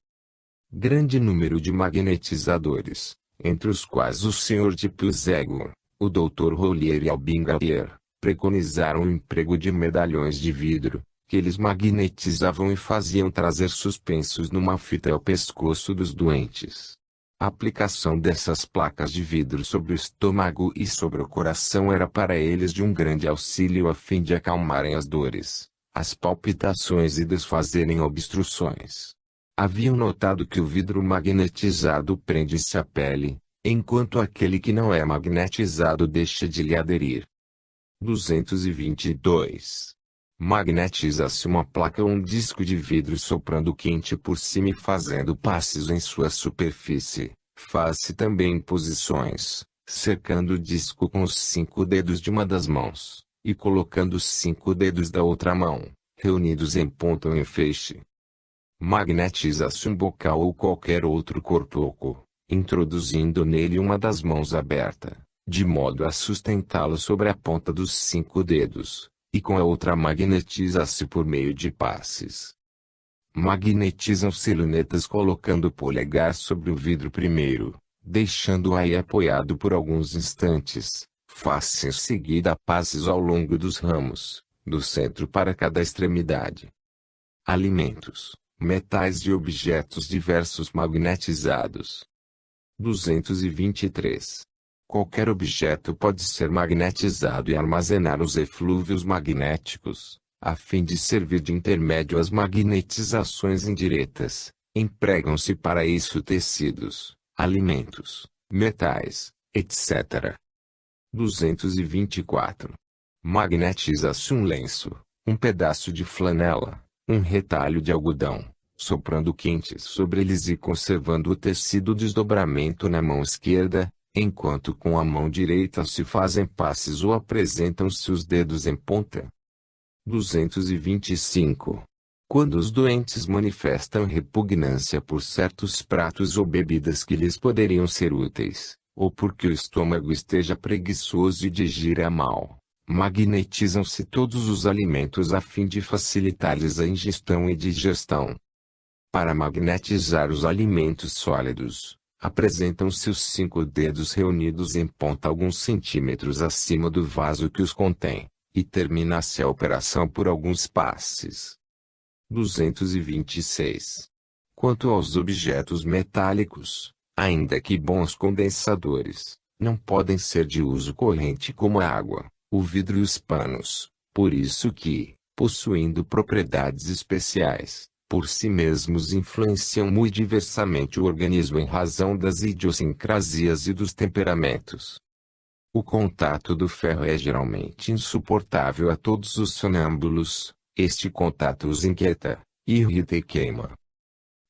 Grande número de magnetizadores, entre os quais o Sr. de Puysegur, o Dr. Rollier e Albin Gallier, preconizaram o emprego de medalhões de vidro, que eles magnetizavam e faziam trazer suspensos numa fita ao pescoço dos doentes. A aplicação dessas placas de vidro sobre o estômago e sobre o coração era para eles de um grande auxílio a fim de acalmarem as dores, as palpitações e desfazerem obstruções. Haviam notado que o vidro magnetizado prende-se à pele, enquanto aquele que não é magnetizado deixa de lhe aderir. 222. Magnetiza-se uma placa ou um disco de vidro soprando quente por cima e fazendo passes em sua superfície. Faz-se também posições, cercando o disco com os 5 dedos de uma das mãos, e colocando os 5 dedos da outra mão, reunidos em ponta ou em feixe. Magnetiza-se um bocal ou qualquer outro corpo oco, introduzindo nele uma das mãos aberta, de modo a sustentá-lo sobre a ponta dos 5 dedos, e com a outra magnetiza-se por meio de passes. Magnetizam-se lunetas colocando o polegar sobre o vidro primeiro, deixando-o aí apoiado por alguns instantes. Faz-se em seguida passes ao longo dos ramos, do centro para cada extremidade. Alimentos, metais e objetos diversos magnetizados. 223. Qualquer objeto pode ser magnetizado e armazenar os eflúvios magnéticos, a fim de servir de intermédio às magnetizações indiretas. Empregam-se para isso tecidos, alimentos, metais, etc. 224. Magnetiza-se um lenço, um pedaço de flanela, um retalho de algodão, soprando quentes sobre eles e conservando o tecido desdobramento na mão esquerda, enquanto com a mão direita se fazem passes ou apresentam-se os dedos em ponta. 225. Quando os doentes manifestam repugnância por certos pratos ou bebidas que lhes poderiam ser úteis, ou porque o estômago esteja preguiçoso e digira mal, magnetizam-se todos os alimentos a fim de facilitar-lhes a ingestão e digestão. Para magnetizar os alimentos sólidos, apresentam-se os 5 dedos reunidos em ponta alguns centímetros acima do vaso que os contém, e termina-se a operação por alguns passes. 226. Quanto aos objetos metálicos, ainda que bons condensadores, não podem ser de uso corrente como a água, o vidro e os panos, por isso que, possuindo propriedades especiais, por si mesmos influenciam muito diversamente o organismo em razão das idiosincrasias e dos temperamentos. O contato do ferro é geralmente insuportável a todos os sonâmbulos, este contato os inquieta, irrita e queima.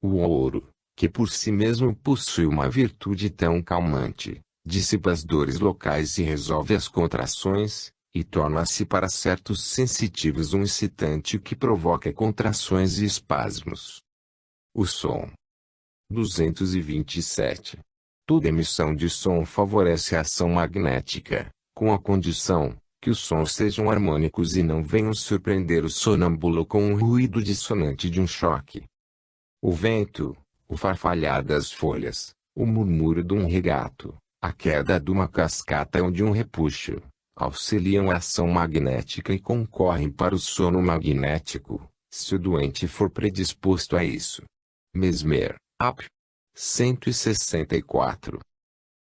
O ouro, que por si mesmo possui uma virtude tão calmante, dissipa as dores locais e resolve as contrações, e torna-se para certos sensitivos um excitante que provoca contrações e espasmos. O som. 227. Toda emissão de som favorece a ação magnética, com a condição que os sons sejam harmônicos e não venham surpreender o sonâmbulo com o ruído dissonante de um choque. O vento, o farfalhar das folhas, o murmúrio de um regato, a queda de uma cascata ou de um repuxo, auxiliam a ação magnética e concorrem para o sono magnético, se o doente for predisposto a isso. Mesmer, Ap. 164.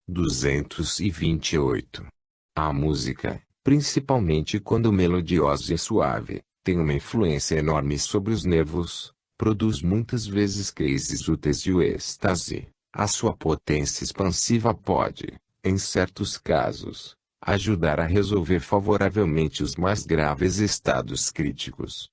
228. A música, principalmente quando melodiosa e suave, tem uma influência enorme sobre os nervos, produz muitas vezes crises úteis de êxtase. A sua potência expansiva pode, em certos casos, ajudar a resolver favoravelmente os mais graves estados críticos.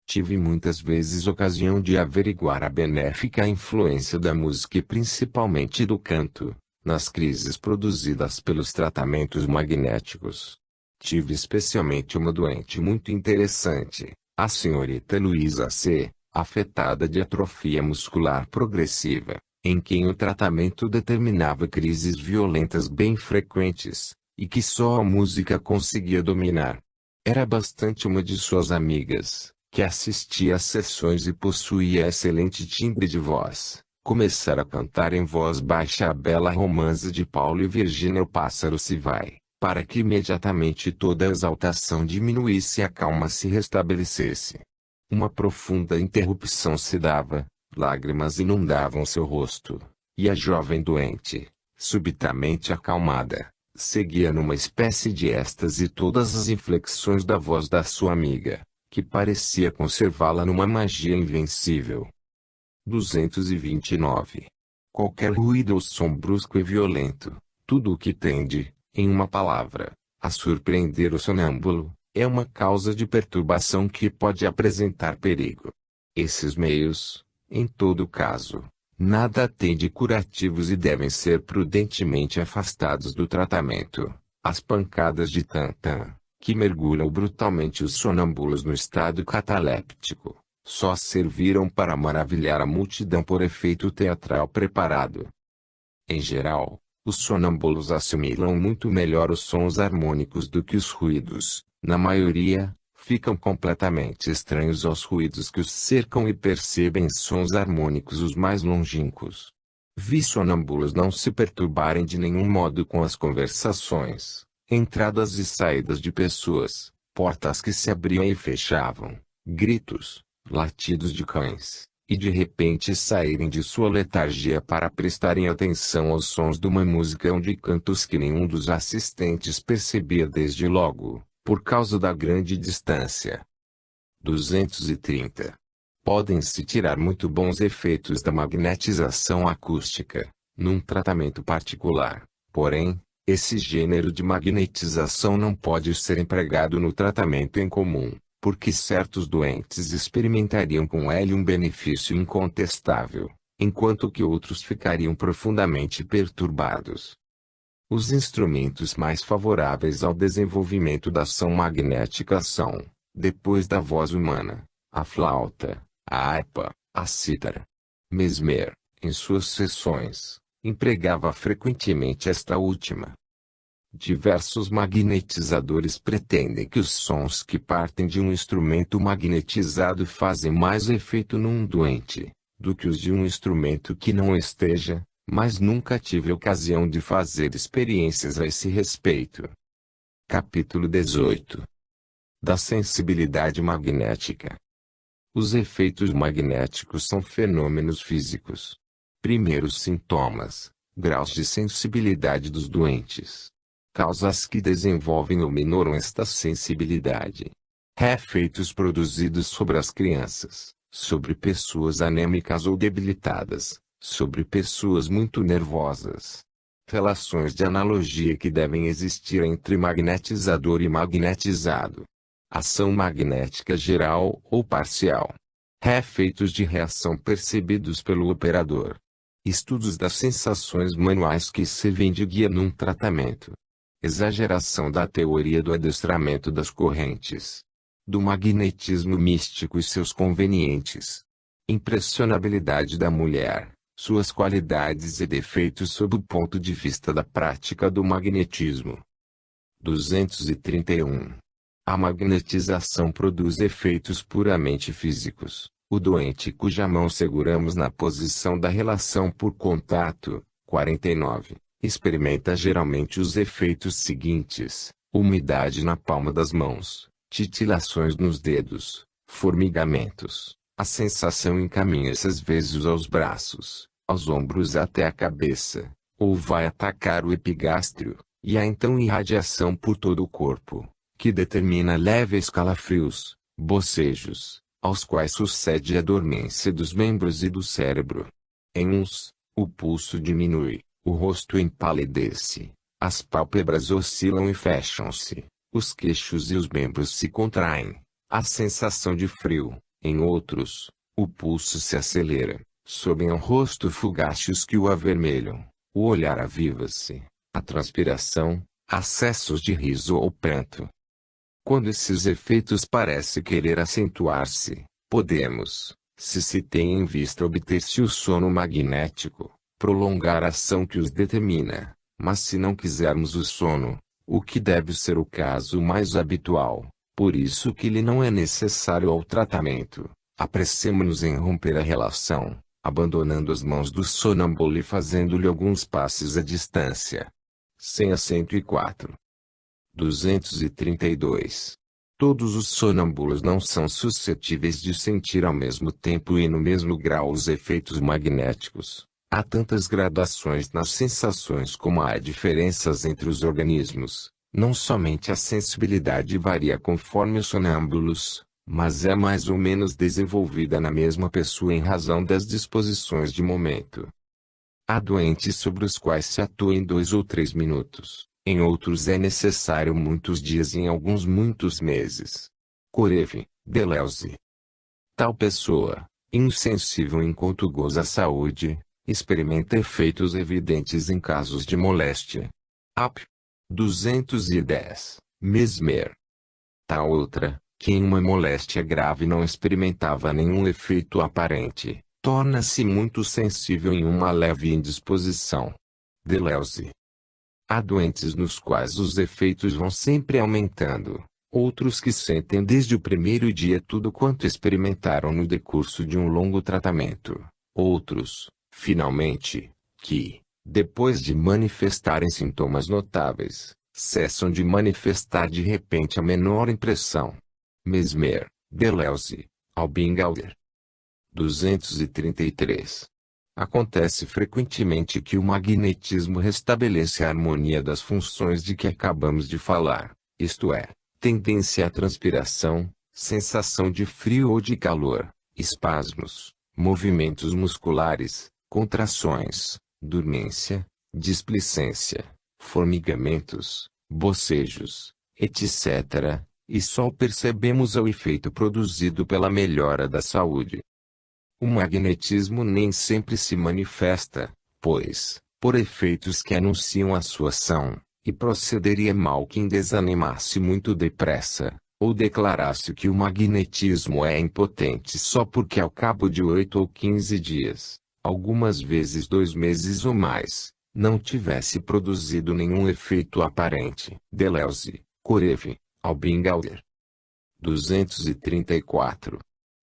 Tive muitas vezes ocasião de averiguar a benéfica influência da música e principalmente do canto, nas crises produzidas pelos tratamentos magnéticos. Tive especialmente uma doente muito interessante, a senhorita Luísa C., afetada de atrofia muscular progressiva, em quem o tratamento determinava crises violentas bem frequentes, e que só a música conseguia dominar. Era bastante uma de suas amigas, que assistia às sessões e possuía excelente timbre de voz, começar a cantar em voz baixa a bela romance de Paulo e Virgínia O Pássaro Se Vai, para que imediatamente toda a exaltação diminuísse e a calma se restabelecesse. Uma profunda interrupção se dava, lágrimas inundavam seu rosto, e a jovem doente, subitamente acalmada, seguia numa espécie de êxtase todas as inflexões da voz da sua amiga, que parecia conservá-la numa magia invencível. 229. Qualquer ruído ou som brusco e violento, tudo o que tende, em uma palavra, a surpreender o sonâmbulo, é uma causa de perturbação que pode apresentar perigo. Esses meios, em todo caso, nada têm de curativos e devem ser prudentemente afastados do tratamento. As pancadas de tantã, que mergulham brutalmente os sonâmbulos no estado cataléptico, só serviram para maravilhar a multidão por efeito teatral preparado. Em geral, os sonâmbulos assimilam muito melhor os sons harmônicos do que os ruídos. Na maioria, ficam completamente estranhos aos ruídos que os cercam e percebem sons harmônicos os mais longínquos. Vi sonâmbulos não se perturbarem de nenhum modo com as conversações, entradas e saídas de pessoas, portas que se abriam e fechavam, gritos, latidos de cães, e de repente saírem de sua letargia para prestarem atenção aos sons de uma música ou de cantos que nenhum dos assistentes percebia desde logo, por causa da grande distância. 230. Podem-se tirar muito bons efeitos da magnetização acústica, num tratamento particular, porém, esse gênero de magnetização não pode ser empregado no tratamento em comum, porque certos doentes experimentariam com ele um benefício incontestável, enquanto que outros ficariam profundamente perturbados. Os instrumentos mais favoráveis ao desenvolvimento da ação magnética são, depois da voz humana, a flauta, a harpa, a cítara. Mesmer, em suas sessões, empregava frequentemente esta última. Diversos magnetizadores pretendem que os sons que partem de um instrumento magnetizado fazem mais efeito num doente, do que os de um instrumento que não esteja, mas nunca tive ocasião de fazer experiências a esse respeito. Capítulo 18. Da sensibilidade magnética. Os efeitos magnéticos são fenômenos físicos. Primeiros sintomas, graus de sensibilidade dos doentes. Causas que desenvolvem ou minoram esta sensibilidade. Efeitos produzidos sobre as crianças, sobre pessoas anêmicas ou debilitadas, sobre pessoas muito nervosas. Relações de analogia que devem existir entre magnetizador e magnetizado. Ação magnética geral ou parcial. Efeitos de reação percebidos pelo operador. Estudos das sensações manuais que servem de guia num tratamento. Exageração da teoria do adestramento das correntes. Do magnetismo místico e seus convenientes. Impressionabilidade da mulher, suas qualidades e defeitos sob o ponto de vista da prática do magnetismo. 231. A magnetização produz efeitos puramente físicos. O doente cuja mão seguramos na posição da relação por contato, 49, experimenta geralmente os efeitos seguintes: umidade na palma das mãos, titilações nos dedos, formigamentos. A sensação encaminha-se às vezes aos braços, aos ombros até a cabeça, ou vai atacar o epigástrio, e há então irradiação por todo o corpo, que determina leves calafrios, bocejos, aos quais sucede a dormência dos membros e do cérebro. Em uns, o pulso diminui, o rosto empalidece, as pálpebras oscilam e fecham-se, os queixos e os membros se contraem, a sensação de frio. Em outros, o pulso se acelera, sobem ao rosto fugazes que o avermelham, o olhar aviva-se, a transpiração, acessos de riso ou pranto. Quando esses efeitos parecem querer acentuar-se, podemos, se tem em vista obter-se o sono magnético, prolongar a ação que os determina, mas se não quisermos o sono, o que deve ser o caso mais habitual, por isso que lhe não é necessário ao tratamento, apressemo-nos em romper a relação, abandonando as mãos do sonâmbulo e fazendo-lhe alguns passes à distância. Senha 104. 232. Todos os sonâmbulos não são suscetíveis de sentir ao mesmo tempo e no mesmo grau os efeitos magnéticos. Há tantas gradações nas sensações como há diferenças entre os organismos. Não somente a sensibilidade varia conforme os sonâmbulos, mas é mais ou menos desenvolvida na mesma pessoa em razão das disposições de momento. Há doentes sobre os quais se atua em 2 ou 3 minutos. Em outros é necessário muitos dias e em alguns muitos meses. Korev, Deleuze. Tal pessoa, insensível enquanto goza a saúde, experimenta efeitos evidentes em casos de moléstia. Ap. 210. Mesmer. Tal outra, que em uma moléstia grave não experimentava nenhum efeito aparente, torna-se muito sensível em uma leve indisposição. Deleuze. Há doentes nos quais os efeitos vão sempre aumentando, outros que sentem desde o primeiro dia tudo quanto experimentaram no decurso de um longo tratamento, outros, finalmente, que, depois de manifestarem sintomas notáveis, cessam de manifestar de repente a menor impressão. Mesmer, Deleuze, Albingauer. 233. Acontece frequentemente que o magnetismo restabelece a harmonia das funções de que acabamos de falar, isto é, tendência à transpiração, sensação de frio ou de calor, espasmos, movimentos musculares, contrações, dormência, displicência, formigamentos, bocejos, etc., e só percebemos o efeito produzido pela melhora da saúde. O magnetismo nem sempre se manifesta, pois, por efeitos que anunciam a sua ação, e procederia mal quem desanimasse muito depressa, ou declarasse que o magnetismo é impotente só porque ao cabo de 8 ou 15 dias, algumas vezes 2 meses ou mais, não tivesse produzido nenhum efeito aparente. Deleuze, Korev, Albingauer. 234.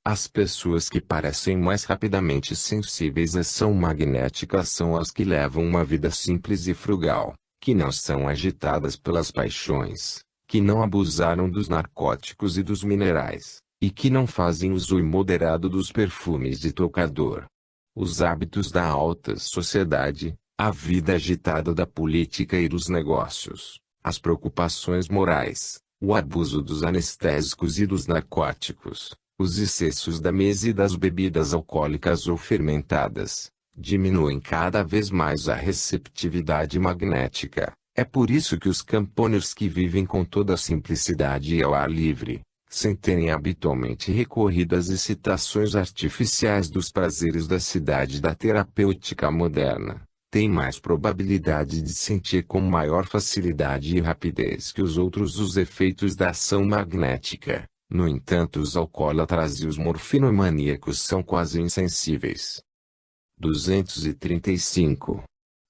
As pessoas que parecem mais rapidamente sensíveis à ação magnética são as que levam uma vida simples e frugal, que não são agitadas pelas paixões, que não abusaram dos narcóticos e dos minerais, e que não fazem uso imoderado dos perfumes de tocador. Os hábitos da alta sociedade, a vida agitada da política e dos negócios, as preocupações morais, o abuso dos anestésicos e dos narcóticos, os excessos da mesa e das bebidas alcoólicas ou fermentadas, diminuem cada vez mais a receptividade magnética. É por isso que os camponers que vivem com toda a simplicidade e ao ar livre, sem terem habitualmente recorrido às excitações artificiais dos prazeres da cidade da terapêutica moderna, têm mais probabilidade de sentir com maior facilidade e rapidez que os outros os efeitos da ação magnética. No entanto, os alcoólatras e os morfinomaníacos são quase insensíveis. 235.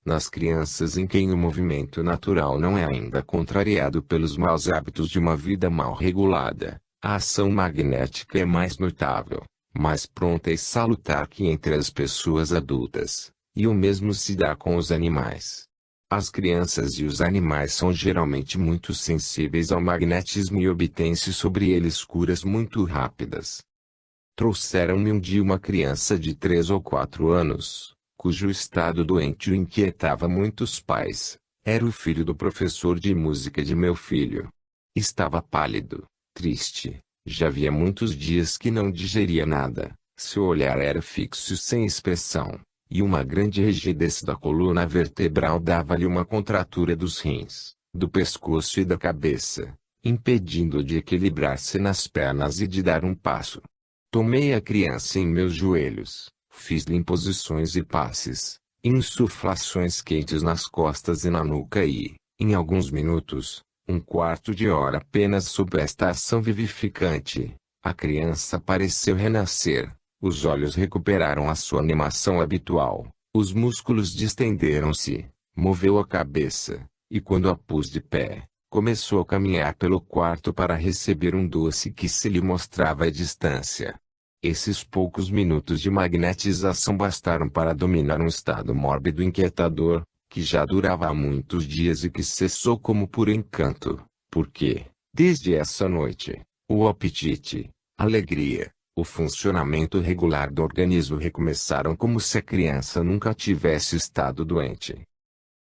Nas crianças em quem o movimento natural não é ainda contrariado pelos maus hábitos de uma vida mal regulada, a ação magnética é mais notável, mais pronta e salutar que entre as pessoas adultas, e o mesmo se dá com os animais. As crianças e os animais são geralmente muito sensíveis ao magnetismo e obtêm-se sobre eles curas muito rápidas. Trouxeram-me um dia uma criança de 3 ou 4 anos, cujo estado doente o inquietava muitos pais. Era o filho do professor de música de meu filho. Estava pálido, triste, já havia muitos dias que não digeria nada, seu olhar era fixo sem expressão, e uma grande rigidez da coluna vertebral dava-lhe uma contratura dos rins, do pescoço e da cabeça, impedindo-o de equilibrar-se nas pernas e de dar um passo. Tomei a criança em meus joelhos, fiz-lhe imposições e passes, insuflações quentes nas costas e na nuca e, em alguns minutos, um quarto de hora apenas sob esta ação vivificante, a criança pareceu renascer, os olhos recuperaram a sua animação habitual, os músculos distenderam-se, moveu a cabeça, e quando a pus de pé, começou a caminhar pelo quarto para receber um doce que se lhe mostrava à distância. Esses poucos minutos de magnetização bastaram para dominar um estado mórbido inquietador, que já durava há muitos dias e que cessou como por encanto, porque, desde essa noite, o apetite, a alegria, o funcionamento regular do organismo recomeçaram como se a criança nunca tivesse estado doente.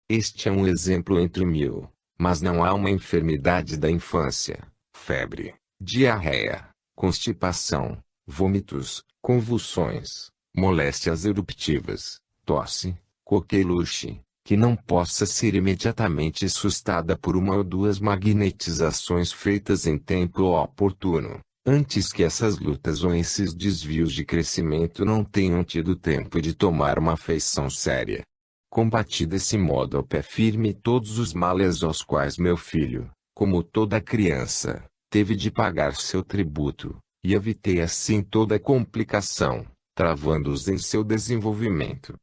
Este é um exemplo entre 1000, mas não há uma enfermidade da infância, febre, diarreia, constipação, vômitos, convulsões, moléstias eruptivas, tosse, coqueluche, que não possa ser imediatamente suscitada por uma ou duas magnetizações feitas em tempo oportuno, antes que essas lutas ou esses desvios de crescimento não tenham tido tempo de tomar uma feição séria. Combati desse modo ao pé firme todos os males aos quais meu filho, como toda criança, teve de pagar seu tributo, e evitei assim toda complicação, travando-os em seu desenvolvimento.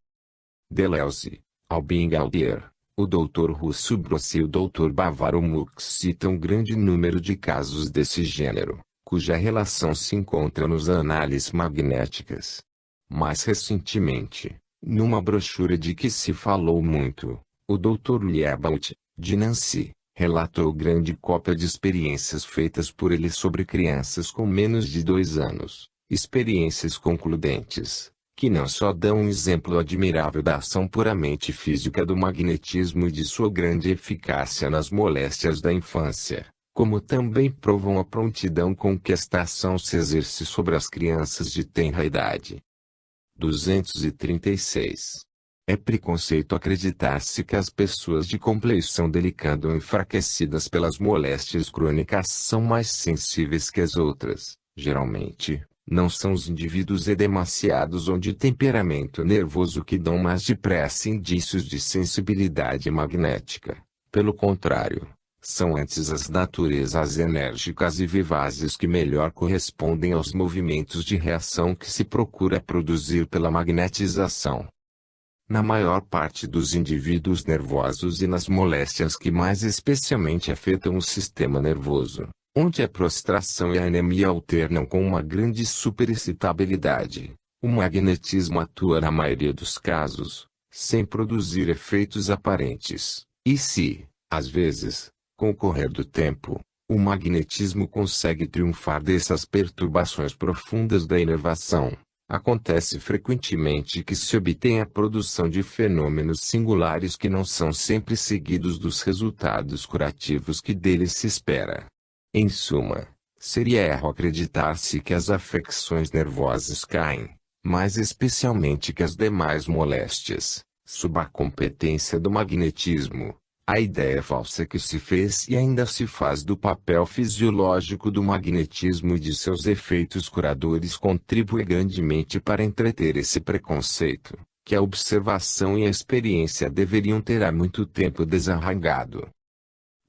Deleuze, Albin Gaudier, o Dr. Russo Brossi e o Dr. Bavaro Mux citam um grande número de casos desse gênero, cuja relação se encontra nos análises magnéticas. Mais recentemente, numa brochura de que se falou muito, o Dr. Liebald, de Nancy, relatou grande cópia de experiências feitas por ele sobre crianças com menos de 2 anos, experiências concludentes, que não só dão um exemplo admirável da ação puramente física do magnetismo e de sua grande eficácia nas moléstias da infância, como também provam a prontidão com que esta ação se exerce sobre as crianças de tenra idade. 236. É preconceito acreditar-se que as pessoas de compleição delicada ou enfraquecidas pelas moléstias crônicas são mais sensíveis que as outras. Geralmente, não são os indivíduos edemaciados ou de temperamento nervoso que dão mais depressa indícios de sensibilidade magnética. Pelo contrário, são antes as naturezas enérgicas e vivazes que melhor correspondem aos movimentos de reação que se procura produzir pela magnetização. Na maior parte dos indivíduos nervosos e nas moléstias que mais especialmente afetam o sistema nervoso, onde a prostração e a anemia alternam com uma grande superexcitabilidade, o magnetismo atua na maioria dos casos, sem produzir efeitos aparentes, e se, às vezes, com o correr do tempo, o magnetismo consegue triunfar dessas perturbações profundas da inervação, acontece frequentemente que se obtém a produção de fenômenos singulares que não são sempre seguidos dos resultados curativos que deles se espera. Em suma, seria erro acreditar-se que as afecções nervosas caem, mais especialmente que as demais moléstias, sob a competência do magnetismo, A ideia falsa que se fez e ainda se faz do papel fisiológico do magnetismo e de seus efeitos curadores contribui grandemente para entreter esse preconceito, que a observação e a experiência deveriam ter há muito tempo desarraigado.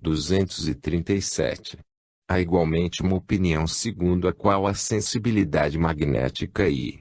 237. Há igualmente uma opinião segundo a qual a sensibilidade magnética e,